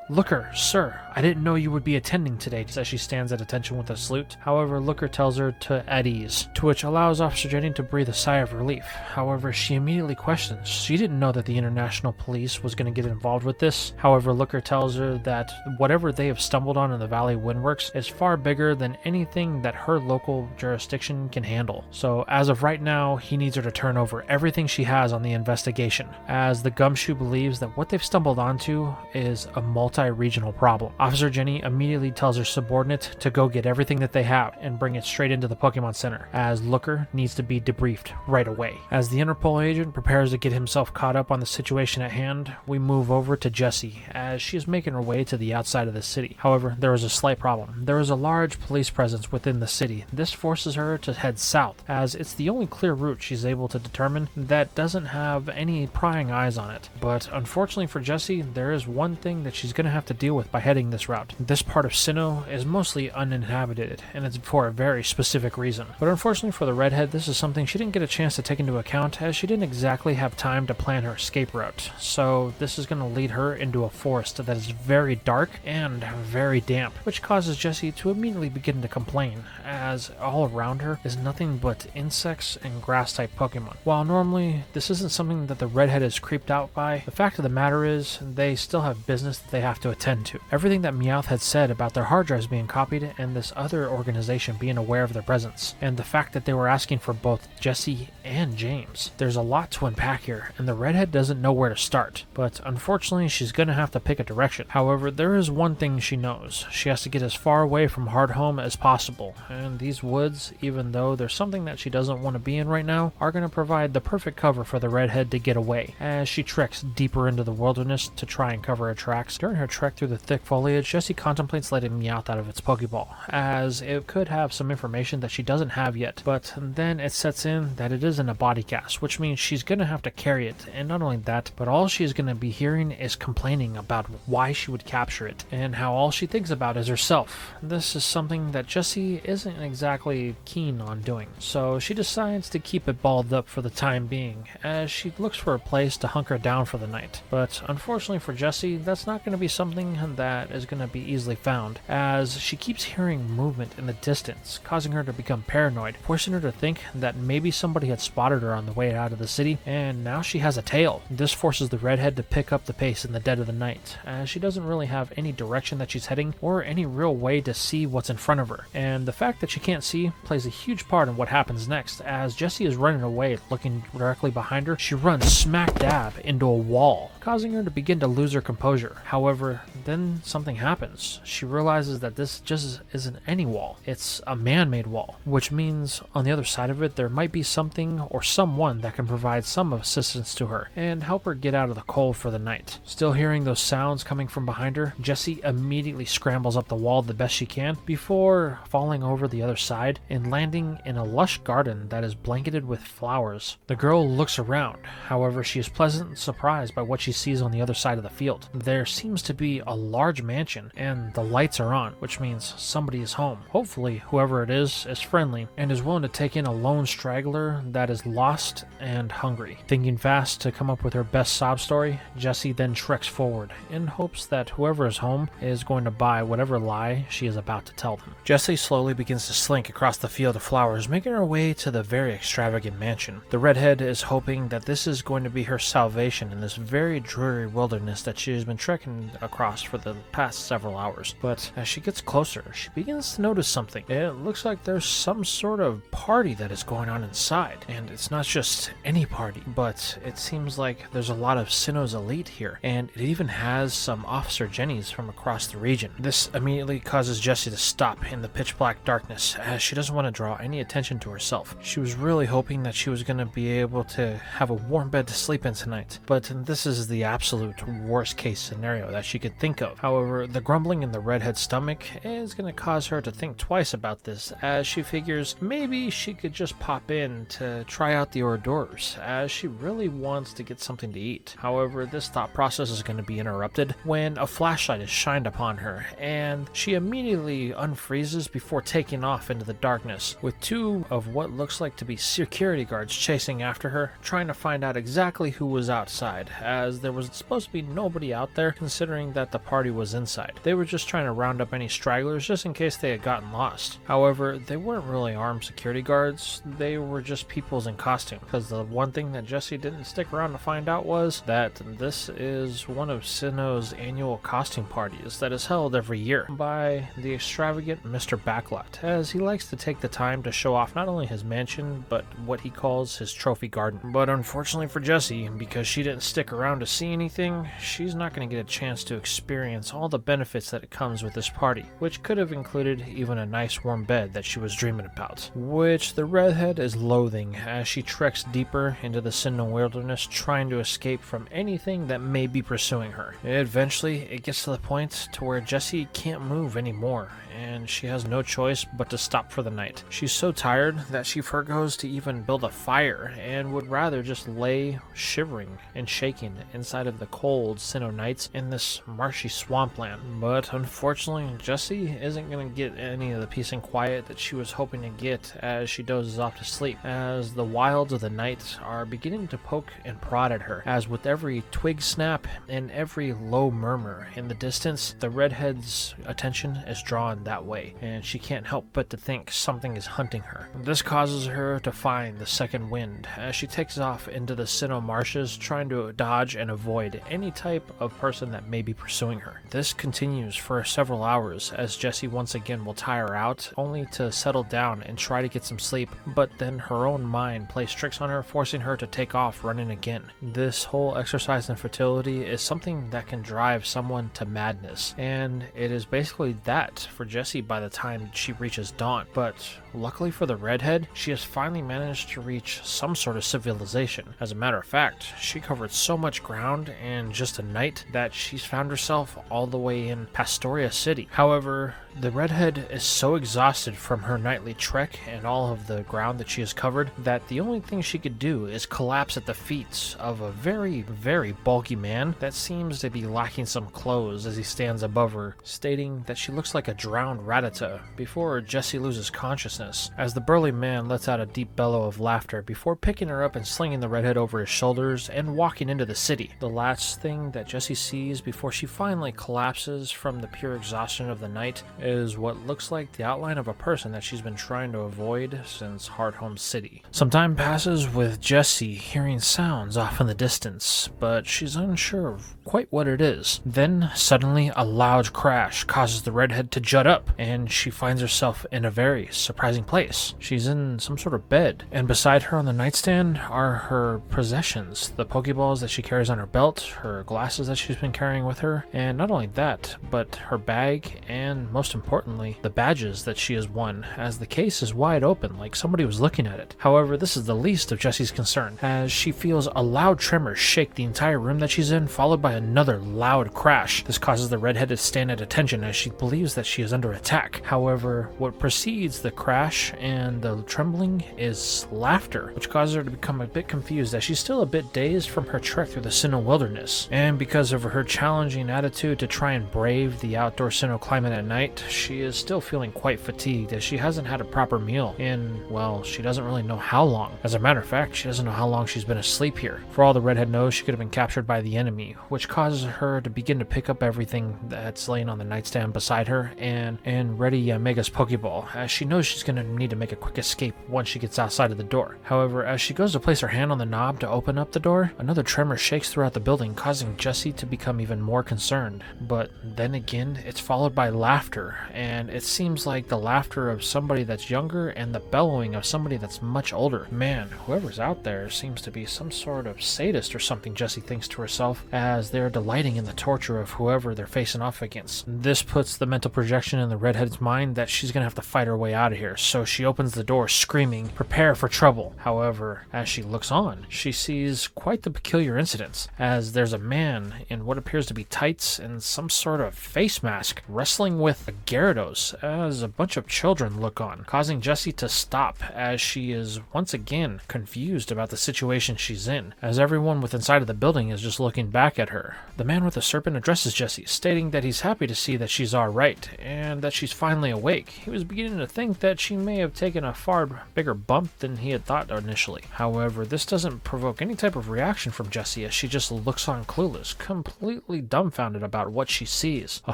Looker, sir, I didn't know you would be attending today, as she stands at attention with a salute. However, Looker tells her to at ease, to which allows Officer Jenny to breathe a sigh of relief. However, she immediately questions. She didn't know that the International Police was going to get involved with this. However, Looker tells her that whatever they have stumbled on in the Valley Windworks is far bigger than anything that her local jurisdiction can handle. So, as of right now, he needs her to turn over everything she has on the investigation, as the Gumshoe believes that what they've stumbled onto is a multi-regional problem. Officer Jenny immediately tells her subordinate to go get everything that they have and bring it straight into the Pokemon Center, as Looker needs to be debriefed right away. As the Interpol agent prepares to get himself caught up on the situation at hand, we move over to Jessi as she is making her way to the outside of the city. However, there is a slight problem. There is a large police presence within the city. This forces her to head south, as it's the only clear route she's able to determine that doesn't have any prying eyes on it. But unfortunately for Jessi, there is one thing that she's going to have to deal with by heading this route. This part of Sinnoh is mostly uninhabited, and it's for a very specific reason. But unfortunately for the redhead, this is something she didn't get a chance to take into account, as she didn't exactly have time to plan her escape route. So this is going to lead her into a forest that is very dark and very damp, which causes Jessi to immediately begin to complain, as all around her is nothing but insects and grass-type Pokemon. While normally this isn't something that the redhead is creeped out by, the fact of the matter is they still have business that they have to attend to. Everything that Meowth had said about their hard drives being copied and this other organization being aware of their presence, and the fact that they were asking for both Jessi and James. There's a lot to unpack here, and the redhead doesn't know where to start, but unfortunately she's gonna have to pick a direction. However, there is one thing she knows. She has to get as far away from Hardhome as possible, and these woods, even though there's something that she doesn't want to be in right now, are going to provide the perfect cover for the redhead to get away, as she treks deeper into the wilderness to try and cover her tracks. During her trek through the thick foliage, Jessi contemplates letting Meowth out of its Pokeball, as it could have some information that she doesn't have yet, but then it sets in that it isn't a body cast, which means she's going to have to carry it, and not only that, but all she's going to be hearing is complaining about why she would capture it, and how all she thinks about is herself. This is something that Jessi isn't exactly keen on doing, so she decides to keep it balled up for the time being, as she looks for a place to hunker down for the night. But unfortunately for Jessi, that's not going to be be something that is going to be easily found, as she keeps hearing movement in the distance, causing her to become paranoid, forcing her to think that maybe somebody had spotted her on the way out of the city, and now she has a tail. This forces the redhead to pick up the pace in the dead of the night, as she doesn't really have any direction that she's heading or any real way to see what's in front of her. And the fact that she can't see plays a huge part in what happens next. As Jessi is running away, looking directly behind her, she runs smack dab into a wall, causing her to begin to lose her composure. However, then something happens. She realizes that this just isn't any wall. It's a man-made wall, which means on the other side of it there might be something or someone that can provide some assistance to her and help her get out of the cold for the night. Still hearing those sounds coming from behind her, Jessi immediately scrambles up the wall the best she can before falling over the other side and landing in a lush garden that is blanketed with flowers. The girl looks around. However, she is pleasantly surprised by what she sees on the other side of the field. There seems to be a large mansion and the lights are on, which means somebody is home. Hopefully, whoever it is friendly and is willing to take in a lone straggler that is lost and hungry. Thinking fast to come up with her best sob story, Jessi then treks forward in hopes that whoever is home is going to buy whatever lie she is about to tell them. Jessi slowly begins to slink across the field of flowers, making her way to the very extravagant mansion. The redhead is hoping that this is going to be her salvation in this very dreary wilderness that she has been trekking across for the past several hours. But as she gets closer, she begins to notice something. It looks like there's some sort of party that is going on inside. And it's not just any party, but it seems like there's a lot of Sinnoh's elite here. And it even has some Officer Jennies from across the region. This immediately causes Jessi to stop in the pitch black darkness, as she doesn't want to draw any attention to herself. She was really hoping that she was going to be able to have a warm bed to sleep in tonight, but this is the absolute worst case scenario that she could think of. However, the grumbling in the redhead's stomach is going to cause her to think twice about this, as she figures maybe she could just pop in to try out the hors d'oeuvres, as she really wants to get something to eat. However, this thought process is going to be interrupted when a flashlight is shined upon her, and she immediately unfreezes before taking off into the darkness, with two of what looks like to be security guards chasing after her, trying to find out exactly who was outside, as there was supposed to be nobody out there considering that the party was inside. They were just trying to round up any stragglers just in case they had gotten lost. However, they weren't really armed security guards, they were just peoples in costume, because the one thing that Jessi didn't stick around to find out was that this is one of Sinnoh's annual costume parties that is held every year by the extravagant Mr. Backlot, as he likes to take the time to show off not only his mansion, but what he calls his trophy garden. But unfortunately for Jessi, because she didn't stick around to see anything, she's not going to get a chance to experience all the benefits that it comes with this party, which could have included even a nice warm bed that she was dreaming about, which the redhead is loathing as she treks deeper into the Sinnoh wilderness, trying to escape from anything that may be pursuing her. Eventually, it gets to the point to where Jessi can't move anymore, and she has no choice but to stop for the night. She's so tired that she forgoes to even build a fire and would rather just lay shivering and shaking inside of the cold Sinnoh nights in this marshy swampland. But unfortunately, Jessi isn't going to get any of the peace and quiet that she was hoping to get as she dozes off to sleep, as the wilds of the night are beginning to poke and prod at her, as with every twig snap and every low murmur in the distance, the redhead's attention is drawn that way, and she can't help but to think something is hunting her. This causes her to find the second wind as she takes off into the Sinnoh marshes, trying to dodge and avoid any type of person that may be pursuing her. This continues for several hours as Jessi once again will tire out, only to settle down and try to get some sleep, but then her own mind plays tricks on her, forcing her to take off running again. This whole exercise in fertility is something that can drive someone to madness, and it is basically that for Jessi by the time she reaches dawn. But luckily for the redhead, she has finally managed to reach some sort of civilization. As a matter of fact, she covered so much ground in just a night that she's found herself all the way in Pastoria City. However, the redhead is so exhausted from her nightly trek and all of the ground that she has covered that the only thing she could do is collapse at the feet of a very, very bulky man that seems to be lacking some clothes as he stands above her, stating that she looks like a drowned ratata before Jessi loses consciousness business, as the burly man lets out a deep bellow of laughter before picking her up and slinging the redhead over his shoulders and walking into the city. The last thing that Jessi sees before she finally collapses from the pure exhaustion of the night is what looks like the outline of a person that she's been trying to avoid since Hardhome City. Some time passes with Jessi hearing sounds off in the distance, but she's unsure of quite what it is. Then, suddenly, a loud crash causes the redhead to jut up, and she finds herself in a very surprising place. She's in some sort of bed, and beside her on the nightstand are her possessions, the Pokeballs that she carries on her belt, her glasses that she's been carrying with her, and not only that, but her bag, and most importantly, the badges that she has won, as the case is wide open, like somebody was looking at it. However, this is the least of Jessi's concern, as she feels a loud tremor shake the entire room that she's in, followed by another loud crash. This causes the redhead to stand at attention as she believes that she is under attack. However, what precedes the crash and the trembling is laughter, which causes her to become a bit confused as she's still a bit dazed from her trek through the Sinnoh wilderness. And because of her challenging attitude to try and brave the outdoor Sinnoh climate at night, she is still feeling quite fatigued as she hasn't had a proper meal in, well, she doesn't really know how long. As a matter of fact, she doesn't know how long she's been asleep here. For all the redhead knows, she could have been captured by the enemy, which causes her to begin to pick up everything that's laying on the nightstand beside her and ready Mega's Pokeball, as she knows she's going to need to make a quick escape once she gets outside of the door. However, as she goes to place her hand on the knob to open up the door, another tremor shakes throughout the building, causing Jessi to become even more concerned. But then again, it's followed by laughter, and it seems like the laughter of somebody that's younger and the bellowing of somebody that's much older. Man, whoever's out there seems to be some sort of sadist or something, Jessi thinks to herself, as they're delighting in the torture of whoever they're facing off against. This puts the mental projection in the redhead's mind that she's gonna have to fight her way out of here, so she opens the door screaming, "Prepare for trouble." However, as she looks on, she sees quite the peculiar incidents, as there's a man in what appears to be tights and some sort of face mask wrestling with a Gyarados as a bunch of children look on, causing Jessi to stop as she is once again confused about the situation she's in, as everyone within inside of the building is just looking back at her. The man with the serpent addresses Jessi, stating that he's happy to see that she's alright, and that she's finally awake. He was beginning to think that she may have taken a far bigger bump than he had thought initially. However, this doesn't provoke any type of reaction from Jessi, as she just looks on clueless, completely dumbfounded about what she sees. A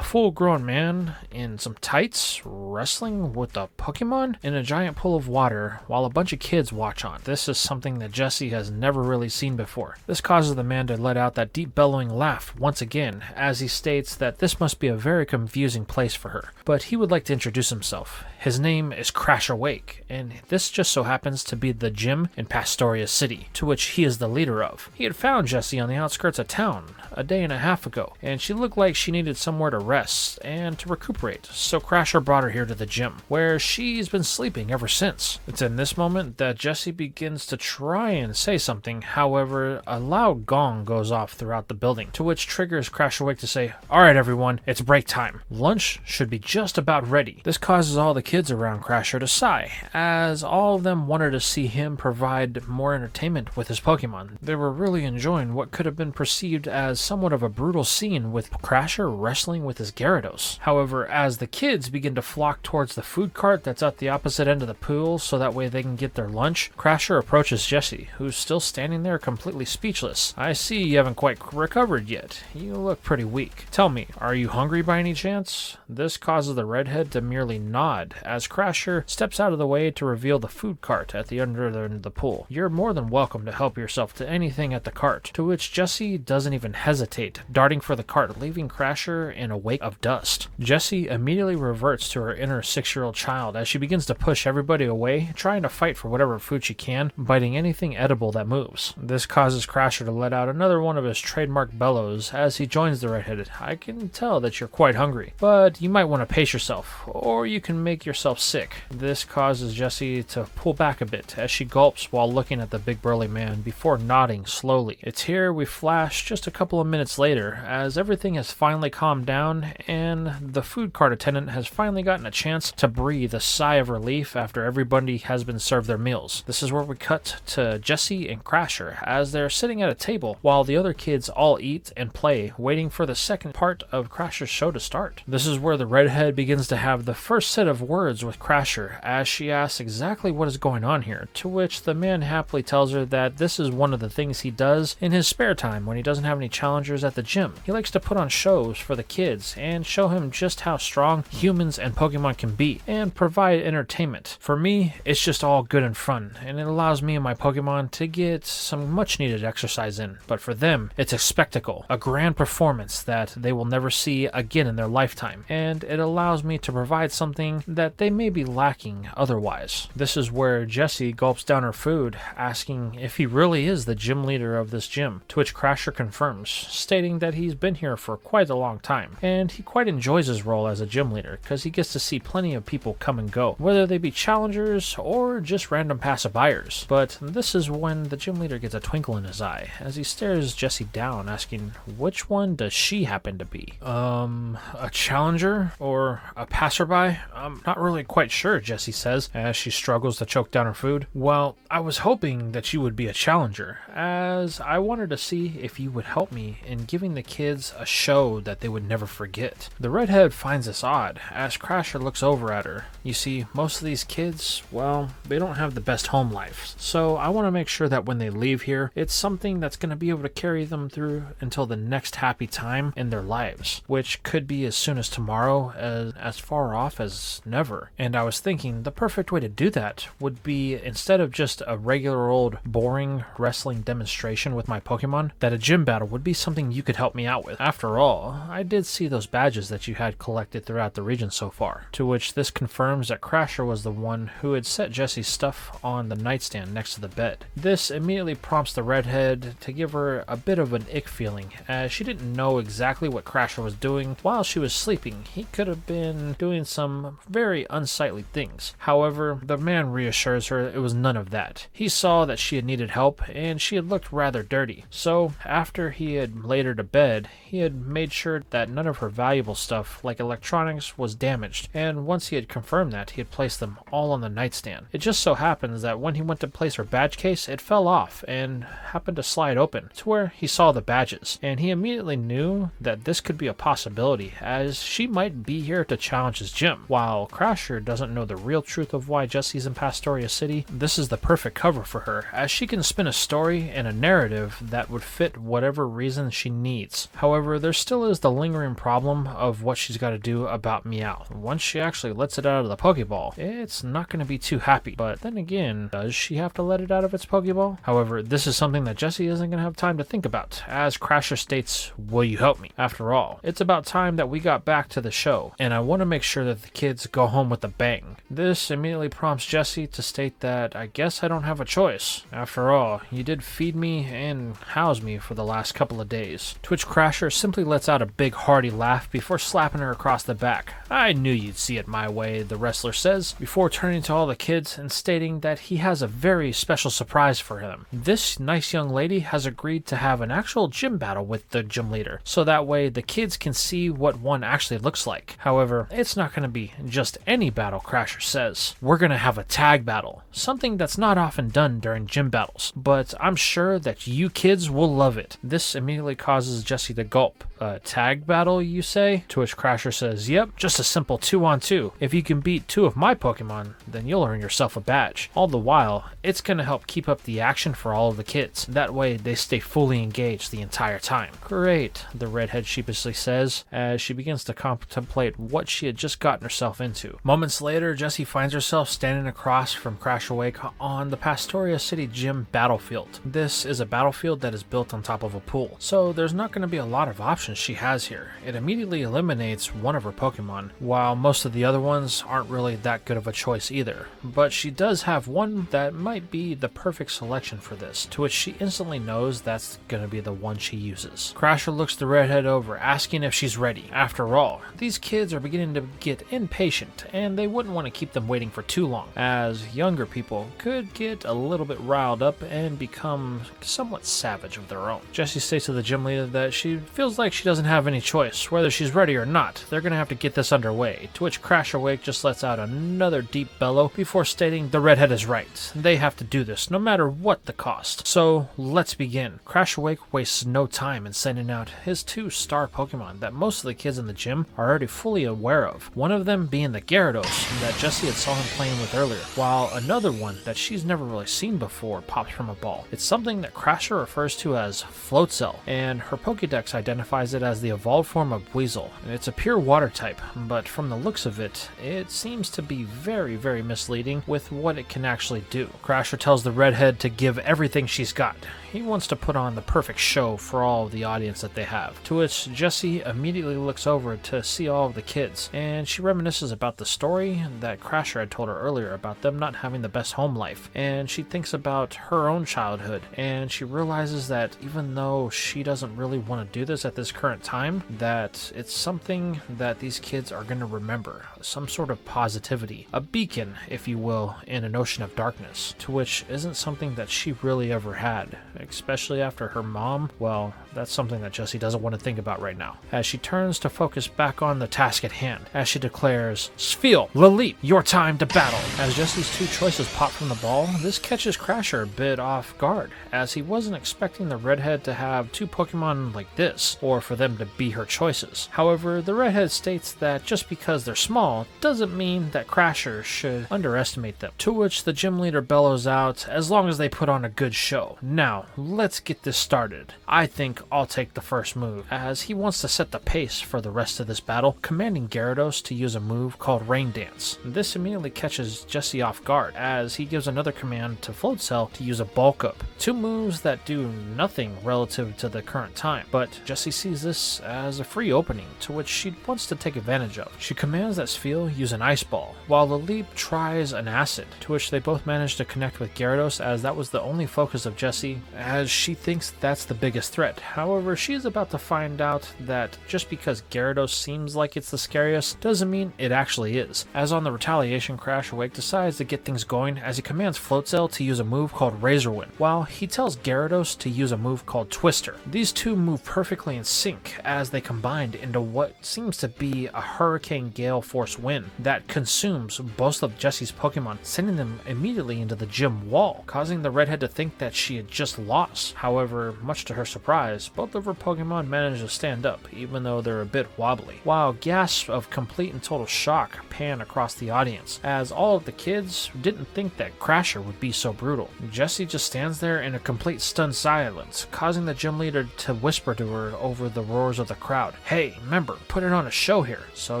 full-grown man in some tights wrestling with a Pokemon in a giant pool of water while a bunch of kids watch on. This is something that Jessi has never really seen before. This causes the man to let out that deep bellowing laugh once again, as he states that this must be a very confusing place for her, but he would like to introduce himself. His name is Crash Awake, and this just so happens to be the gym in Pastoria City, to which he is the leader of. He had found Jessi on the outskirts of town a day and a half ago, and she looked like she needed somewhere to rest and to recuperate, so Crasher brought her here to the gym, where she's been sleeping ever since. It's in this moment that Jessi begins to try and say something, however, a loud gong goes off throughout the building, to which triggers Crash Awake to say, "Alright everyone, it's break time. Lunch should be just about ready." This causes all the kids around Crasher to sigh, as all of them wanted to see him provide more entertainment with his Pokemon. They were really enjoying what could have been perceived as somewhat of a brutal scene with Crasher wrestling with his Gyarados. However, as the kids begin to flock towards the food cart that's at the opposite end of the pool so that way they can get their lunch, Crasher approaches Jessi, who's still standing there completely speechless. "I see you haven't quite recovered yet. You look pretty weak. Tell me, are you hungry by any chance?" This causes the redhead to merely nod as Crasher steps out of the way to reveal the food cart at the under end of the pool. "You're more than welcome to help yourself to anything at the cart," to which Jessi doesn't even hesitate, darting for the cart, leaving Crasher in a wake of dust. Jessi immediately reverts to her inner 6-year-old child as she begins to push everybody away, trying to fight for whatever food she can, biting anything edible that moves. This causes Crasher to let out another one of his trademark bellows as he joins the redhead. "I can tell that you're quite hungry, but you might want to pace yourself, or you can make yourself sick." This causes Jessi to pull back a bit as she gulps while looking at the big burly man before nodding slowly. It's here we flash just a couple of minutes later as everything has finally calmed down and the food cart attendant has finally gotten a chance to breathe a sigh of relief after everybody has been served their meals. This is where we cut to Jessi and Crasher as they're sitting at a table while the other kids all eat and play, waiting for the second part of Crasher's show to start. This is where the redhead begins to have the first set of words with Crasher as she asks exactly what is going on here, to which the man happily tells her that this is one of the things he does in his spare time when he doesn't have any challengers at the gym. He likes to put on shows for the kids and show him just how strong humans and Pokemon can be and provide entertainment. For me, it's just all good and fun, and it allows me and my Pokemon to get some much needed exercise in. But for them, it's a spectacle, a grand performance that they will never see again in their lifetime, and it allows me to provide something that they may be lacking otherwise. This is where Jessi gulps down her food, asking if he really is the gym leader of this gym, to which Crasher confirms, stating that he's been here for quite a long time, and he quite enjoys his role as a gym leader because he gets to see plenty of people come and go, whether they be challengers or just random passerbyers. But this is when the gym leader gets a twinkle in his eye as he stares Jessi down, asking which one does she happen to be? A challenger or a passerby? I'm not really quite sure, Jessi says as she struggles to choke down her food. Well, I was hoping that you would be a challenger, as I wanted to see if you would help me in giving the kids a show that they would never forget. The redhead finds this odd as Crasher looks over at her. You see, most of these kids, well, they don't have the best home lives, so I want to make sure that when they leave here, it's something that's going to be able to carry them through until the next happy time in their lives, which could be as soon as tomorrow, as far off as never. And I was thinking the perfect way to do that would be, instead of just a regular old boring wrestling demonstration with my Pokemon, that a gym battle would be something you could help me out with. After all, I did see those badges that you had collected throughout the region so far, to which this confirms that Crasher was the one who had set Jessi's stuff on the nightstand next to the bed. This immediately prompts the redhead to give her a bit of an ick feeling, as she didn't know exactly what Crasher was doing while she was sleeping. He could have been doing some very unsightly things. However, the man reassures her it was none of that. He saw that she had needed help and she had looked rather dirty. So after he had laid her to bed, he had made sure that none of her valuable stuff like electronics was damaged, and once he had confirmed that, he had placed them all on the nightstand. It just so happens that when he went to place her badge case, it fell off and happened to slide open to where he saw the badges, and he immediately knew that this could be a possibility, as she might be here to challenge his gym. While Crasher doesn't know the real truth of why Jessi's in Pastoria City, this is the perfect cover for her, as she can spin a story and a narrative that would fit whatever reason she needs. However, there still is the lingering problem of what she's got to do about Meow. Once she actually lets it out of the Pokeball, it's not going to be too happy. But then again, does she have to let it out of its Pokeball? However, this is something that Jessi isn't going to have time to think about, as Crasher states, "Will you help me? After all, it's about time that we got back to the show, and I want to make sure that the kids go home with a bang." This immediately prompts Jessi to state that I guess I don't have a choice. After all, you did feed me and house me for the last couple of days. To which Crasher simply lets out a big hearty laugh before slapping her across the back. "I knew you'd see it my way," the wrestler says, before turning to all the kids and stating that he has a very special surprise for them. This nice young lady has agreed to have an actual gym battle with the gym leader, so that way the kids can see what one actually looks like. However, it's not going to be just any battle, Crasher says. We're going to have a tag battle, something that's not often done during gym battles, but I'm sure that you kids will love it. This immediately causes Jessi to gulp. "A tag battle, you say?" To which Crasher says, "Yep, just a simple 2-on-2. If you can beat 2 of my Pokemon, then you'll earn yourself a badge. All the while, it's going to help keep up the action for all of the kids. That way, they stay fully engaged the entire time." "Great," the redhead sheepishly says, as she begins to contemplate what she had just gotten herself into. Moments later, Jessi finds herself standing across from Crashawake on the Pastoria City Gym battlefield. This is a battlefield that is built on top of a pool, so there's not going to be a lot of options she has here. It immediately eliminates one of her Pokemon, while most of the other ones aren't really that good of a choice either. But she does have one that might be the perfect selection for this, to which she instantly knows that's going to be the one she uses. Crasher looks the redhead over, asking if she's ready. After all, these kids are beginning to get impatient, and they wouldn't want to keep them waiting for too long, as younger people could get a little bit riled up and become somewhat savage of their own. Jessi states to the gym leader that she feels like she doesn't have any choice. Whether she's ready or not, they're going to have to get this underway, to which Crashawake just lets out another deep bellow before stating the redhead is right. They have to do this, no matter what the cost. So, let's begin. Crashawake wastes no time in sending out his 2 star Pokemon that most of the kids in the gym are already fully aware of, one of them being the that Gyarados that Jessi had saw him playing with earlier, while another one that she's never really seen before pops from a ball. It's something that Crasher refers to as Float Cell, and her Pokédex identifies it as the evolved form of Weasel. It's a pure water type, but from the looks of it, it seems to be very, very misleading with what it can actually do. Crasher tells the redhead to give everything she's got. He wants to put on the perfect show for all of the audience that they have, to which Jessi immediately looks over to see all of the kids, and she reminisces about the story that Crasher had told her earlier about them not having the best home life, and she thinks about her own childhood, and she realizes that even though she doesn't really want to do this at this current time, that it's something that these kids are going to remember, some sort of positivity, a beacon, if you will, in an ocean of darkness, to which isn't something that she really ever had, especially after her mom. Well, that's something that Jessi doesn't want to think about right now, as she turns to focus back on the task at hand, as she declares, "Spheal, Laleep, your time to battle." As Jessi's two choices pop from the ball, this catches Crasher a bit off guard, as he wasn't expecting the redhead to have two Pokemon like this, or for them to be her choices. However, the redhead states that just because they're small doesn't mean that Crasher should underestimate them, to which the gym leader bellows out, "As long as they put on a good show. Now, let's get this started. I think I'll take the first move," as he wants to set the pace for the rest of this battle, commanding Gyarados to use a move called Rain Dance. This immediately catches Jessi off guard, as he gives another command to Float Cell to use a Bulk Up, two moves that do nothing relative to the current time, but Jessi sees this as a free opening, to which she wants to take advantage of. She commands that Spheal use an Ice Ball, while Laleep tries an Acid, to which they both manage to connect with Gyarados, as that was the only focus of Jessi, as she thinks that's the biggest threat. However, she's about to find out that just because Gyarados seems like it's the scariest doesn't mean it actually is, as on the retaliation, Crasher Wake decides to get things going as he commands Float Cell to use a move called Razor Wind, while he tells Gyarados to use a move called Twister. These two move perfectly in sync as they combined into what seems to be a Hurricane Gale Force wind that consumes both of Jessi's Pokemon, sending them immediately into the gym wall, causing the redhead to think that she had just lost. However, much to her surprise, both of her Pokemon manage to stand up, even though they're a bit wobbly, while gasps of complete and total shock pan across the audience, as all of the kids didn't think that Crasher would be so brutal. Jessi just stands there in a complete stunned silence, causing the gym leader to whisper to her over the roars of the crowd, "Hey, remember, put it on a show here, so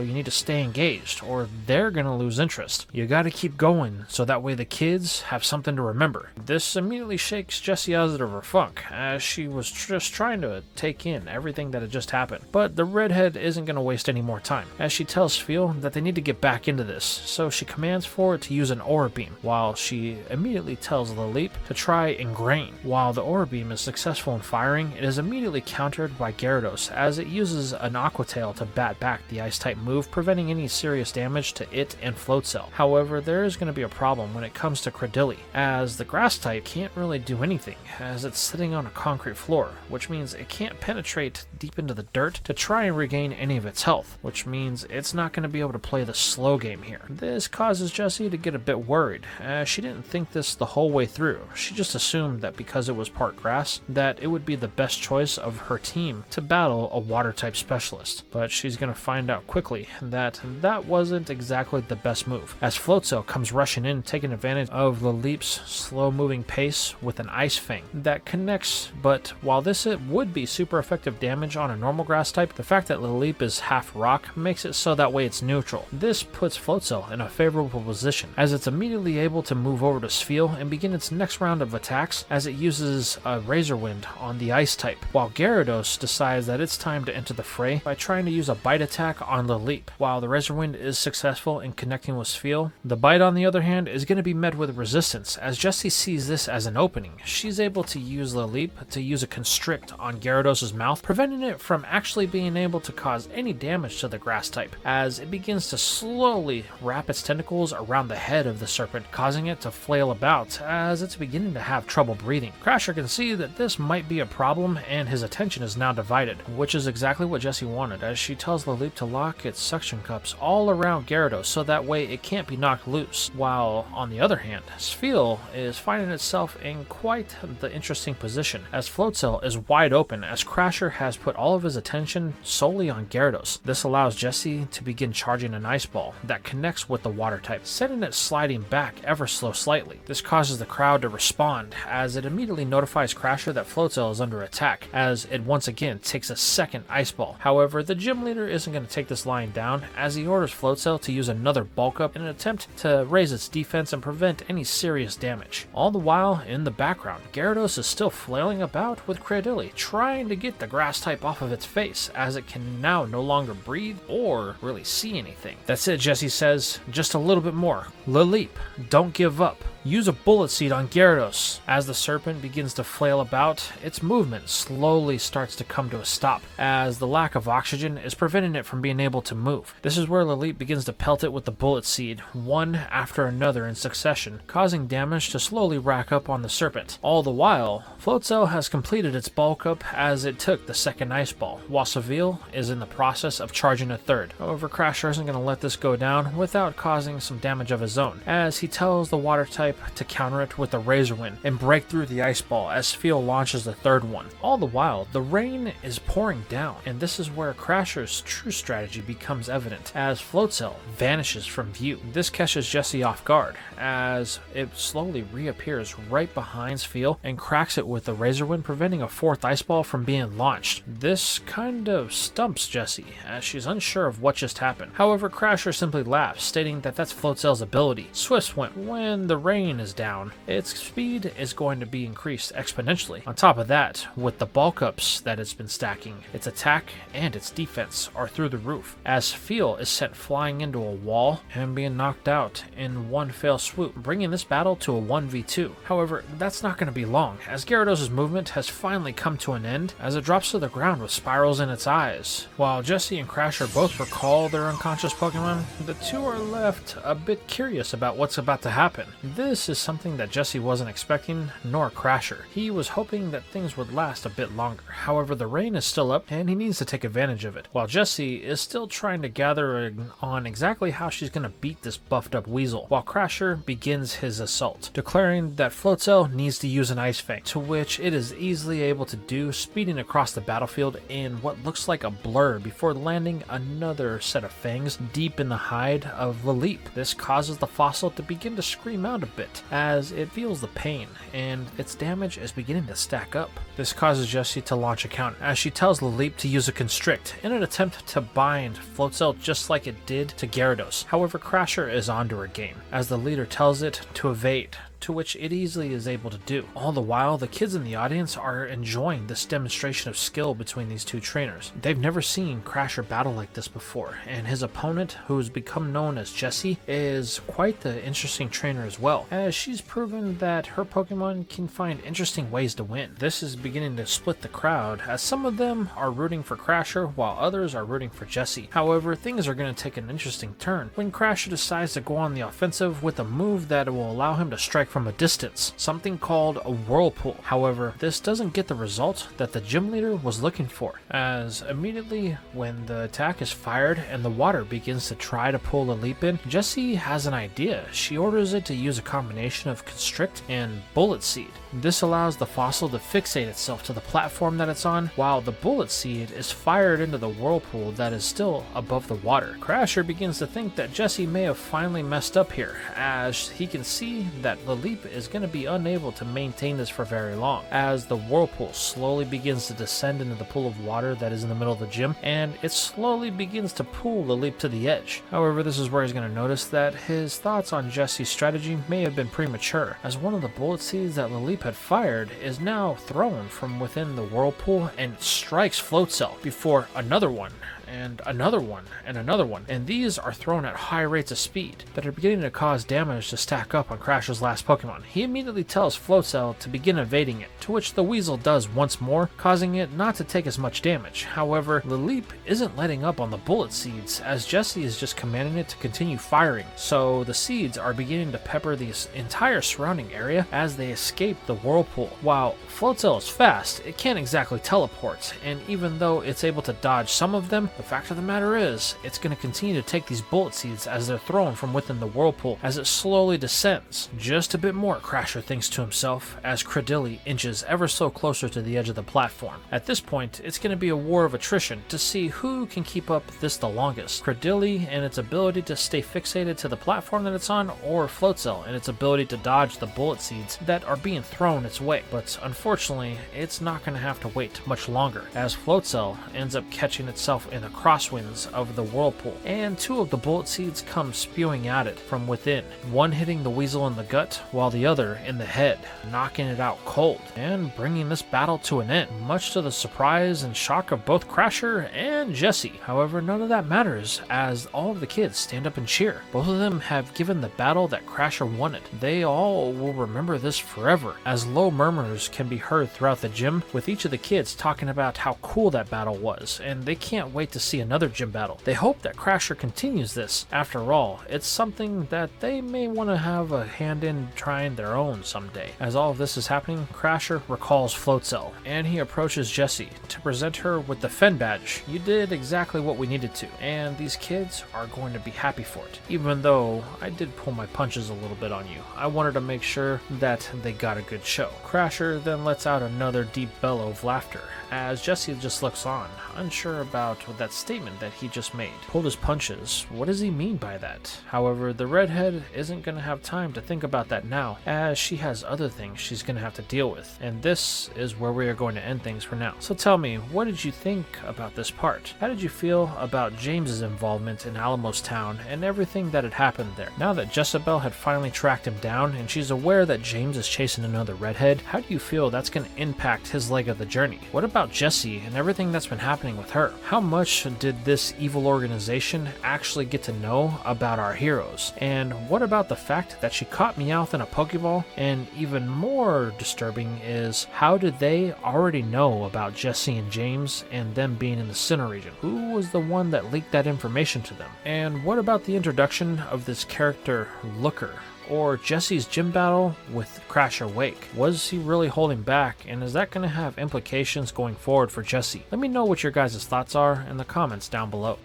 you need to stay engaged, or they're gonna lose interest. You gotta keep going, so that way the kids have something to remember." This immediately shakes Jessi out of her funk, as she was just trying to take in everything that had just happened. But the redhead isn't going to waste any more time, as she tells Spheal that they need to get back into this, so she commands for it to use an Aura Beam, while she immediately tells Laleep to try Ingrain. While the Aura Beam is successful in firing, it is immediately countered by Gyarados, as it uses an Aqua Tail to bat back the Ice-type move, preventing any serious damage to it and Float Cell. However, there is going to be a problem when it comes to Cradily, as the Grass-type can't really do anything, as it's sitting on a concrete floor, which means it can't penetrate deep into the dirt to try and regain any of its health, which means it's not going to be able to play the slow game here. This causes Jessi to get a bit worried, as she didn't think this the whole way through. She just assumed that because it was part grass, that it would be the best choice of her team to battle a water-type specialist. But she's going to find out quickly that that wasn't exactly the best move, as Float Cell comes rushing in, taking advantage of Laleep's slow-moving pace with an Ice Fang that connects. But while this would be super effective damage on a normal grass type, the fact that Laleep is half rock makes it so that way it's neutral. This puts Float Cell in a favorable position, as it's immediately able to move over to Spheal and begin its next round of attacks, as it uses a Razor Wind on the Ice type, while Gyarados decides that it's time to enter the fray by trying to use a Bite attack on Laleep. While the Razor Wind is successful in connecting with Spheal, the Bite on the other hand is going to be met with resistance, as Jessi sees this as an opening. She's able to use Laleep to use a Constrict on Gyarados' mouth, preventing it from actually being able to cause any damage to the grass type, as it begins to slowly wrap its tentacles around the head of the serpent, causing it to flail about as it's beginning to have trouble breathing. Crasher can see that this might be a problem, and his attention is now divided, which is exactly what Jessi wanted, as she tells Laleep to lock its suction cups all around Gyarados so that way it can't be knocked loose. While on the other hand, Spheal is finding itself in quite the interesting position, as Float Cell is wide open, as Crasher has put all of his attention solely on Gyarados. This allows Jessi to begin charging an ice ball that connects with the water type, sending it sliding back ever so slightly. This causes the crowd to respond as it immediately notifies Crasher that Floatzel is under attack, as it once again takes a second ice ball. However, the gym leader isn't going to take this lying down, as he orders Floatzel to use another bulk up in an attempt to raise its defense and prevent any serious damage. All the while, in the background, Gyarados is still flailing about with Cradily, trying to get the grass type off of its face, as it can now no longer breathe or really see anything. That's it, Jessi says. Just a little bit more. Laleep, don't give up. Use a bullet seed on Gyarados. As the serpent begins to flail about, its movement slowly starts to come to a stop, as the lack of oxygen is preventing it from being able to move. This is where Laleep begins to pelt it with the bullet seed, one after another in succession, causing damage to slowly rack up on the serpent. All the while, Floatzel has completed its bulk up as it took the second ice ball, while Seville is in the process of charging a third. However, Crasher isn't going to let this go down without causing some damage of his own, as he tells the water type to counter it with the Razor Wind and break through the ice ball as Phil launches the third one. All the while, the rain is pouring down, and this is where Crasher's true strategy becomes evident, as Floatzel vanishes from view. This catches Jessi off guard, as it slowly reappears right behind Phil and cracks it with the Razor Wind, preventing a fourth ice ball from being launched. This kind of stumps Jessi, as she's unsure of what just happened. However, Crasher simply laughs, stating that that's Floatzel's ability. Swift Swim. When the rain is down, its speed is going to be increased exponentially. On top of that, with the bulk ups that it's been stacking, its attack and its defense are through the roof, as Phil is sent flying into a wall and being knocked out in one fell swoop, bringing this battle to a 1v2. However, that's not going to be long, as Gyarados' movement has finally come to an end, as it drops to the ground with spirals in its eyes. While Jessi and Crasher both recall their unconscious Pokemon, the two are left a bit curious about what's about to happen. This is something that Jessi wasn't expecting, nor Crasher. He was hoping that things would last a bit longer. However, the rain is still up, and he needs to take advantage of it, while Jessi is still trying to gather on exactly how she's going to beat this buffed up Weasel, while Crasher begins his assault, declaring that Floatzel needs to use an Ice Fang, to which it is easily able to do, speeding across the battlefield in what looks like a blur before landing another set of fangs deep in the hide of Laleep. This causes the fossil to begin to scream out a bit, as it feels the pain, and its damage is beginning to stack up. This causes Jessi to launch a counter, as she tells Laleep to use a Constrict in an attempt to bind Floatzel just like it did to Gyarados. However, Crasher is onto her game, as the leader tells it to evade, to which it easily is able to do. All the while, the kids in the audience are enjoying this demonstration of skill between these two trainers. They've never seen Crasher battle like this before, and his opponent, who has become known as Jessi, is quite the interesting trainer as well, as she's proven that her Pokemon can find interesting ways to win. This is beginning to split the crowd, as some of them are rooting for Crasher while others are rooting for Jessi. However, things are going to take an interesting turn when Crasher decides to go on the offensive with a move that will allow him to strike from a distance, something called a Whirlpool. However, this doesn't get the result that the gym leader was looking for, as immediately when the attack is fired and the water begins to try to pull a leap in, Jessi has an idea. She orders it to use a combination of Constrict and Bullet Seed. This allows the fossil to fixate itself to the platform that it's on, while the Bullet Seed is fired into the whirlpool that is still above the water. Crasher begins to think that Jessi may have finally messed up here, as he can see that Laleep is going to be unable to maintain this for very long, as the whirlpool slowly begins to descend into the pool of water that is in the middle of the gym, and it slowly begins to pull Laleep to the edge. However, this is where he's going to notice that his thoughts on Jessi's strategy may have been premature, as one of the bullet seeds that Laleep had fired is now thrown from within the whirlpool and strikes Floatzel before another one and another one and another one, and these are thrown at high rates of speed that are beginning to cause damage to stack up on Crasher's last Pokemon. He immediately tells Floatzel to begin evading it, to which the Weasel does once more, causing it not to take as much damage. However, Laleep isn't letting up on the bullet seeds, as Jessi is just commanding it to continue firing, so the seeds are beginning to pepper the entire surrounding area as they escape the whirlpool. While Floatzel is fast, it can't exactly teleport, and even though it's able to dodge some of them, The fact of the matter is, it's going to continue to take these bullet seeds as they're thrown from within the whirlpool as it slowly descends. Just a bit more, Crasher thinks to himself as Credilli inches ever so closer to the edge of the platform. At this point, it's going to be a war of attrition to see who can keep up this the longest. Credilli and its ability to stay fixated to the platform that it's on, or Floatzel and its ability to dodge the bullet seeds that are being thrown its way. But unfortunately, it's not going to have to wait much longer, as Floatzel ends up catching itself in the crosswinds of the whirlpool, and 2 of the bullet seeds come spewing at it from within, one hitting the weasel in the gut, while the other in the head, knocking it out cold, and bringing this battle to an end, much to the surprise and shock of both Crasher and Jessi. However, none of that matters, as all of the kids stand up and cheer. Both of them have given the battle that Crasher wanted. They all will remember this forever, as low murmurs can be heard throughout the gym, with each of the kids talking about how cool that battle was, and they can't wait to see another gym battle. They hope that Crasher continues this. After all, it's something that they may want to have a hand in trying their own someday. As all of this is happening, Crasher recalls Floatzel, and he approaches Jessi to present her with the Fen badge. You did exactly what we needed to, and these kids are going to be happy for it. Even though I did pull my punches a little bit on you, I wanted to make sure that they got a good show. Crasher then lets out another deep bellow of laughter, as Jessi just looks on, unsure about that statement that he just made. Pulled his punches, what does he mean by that? However, the redhead isn't going to have time to think about that now, as she has other things she's going to have to deal with, and this is where we are going to end things for now. So tell me, what did you think about this part? How did you feel about James's involvement in Alamos Town and everything that had happened there? Now that Jezebel had finally tracked him down and she's aware that James is chasing another redhead, how do you feel that's going to impact his leg of the journey? What about Jessi and everything that's been happening with her? How much did this evil organization actually get to know about our heroes? And what about the fact that she caught Meowth in a Pokeball? And even more disturbing is, how did they already know about Jessi and James and them being in the Sinnoh region? Who was the one that leaked that information to them? And what about the introduction of this character, Looker? Or Jessi's gym battle with Crasher Wake? Was he really holding back, and is that going to have implications going forward for Jessi? Let me know what your guys' thoughts are in the comments down below.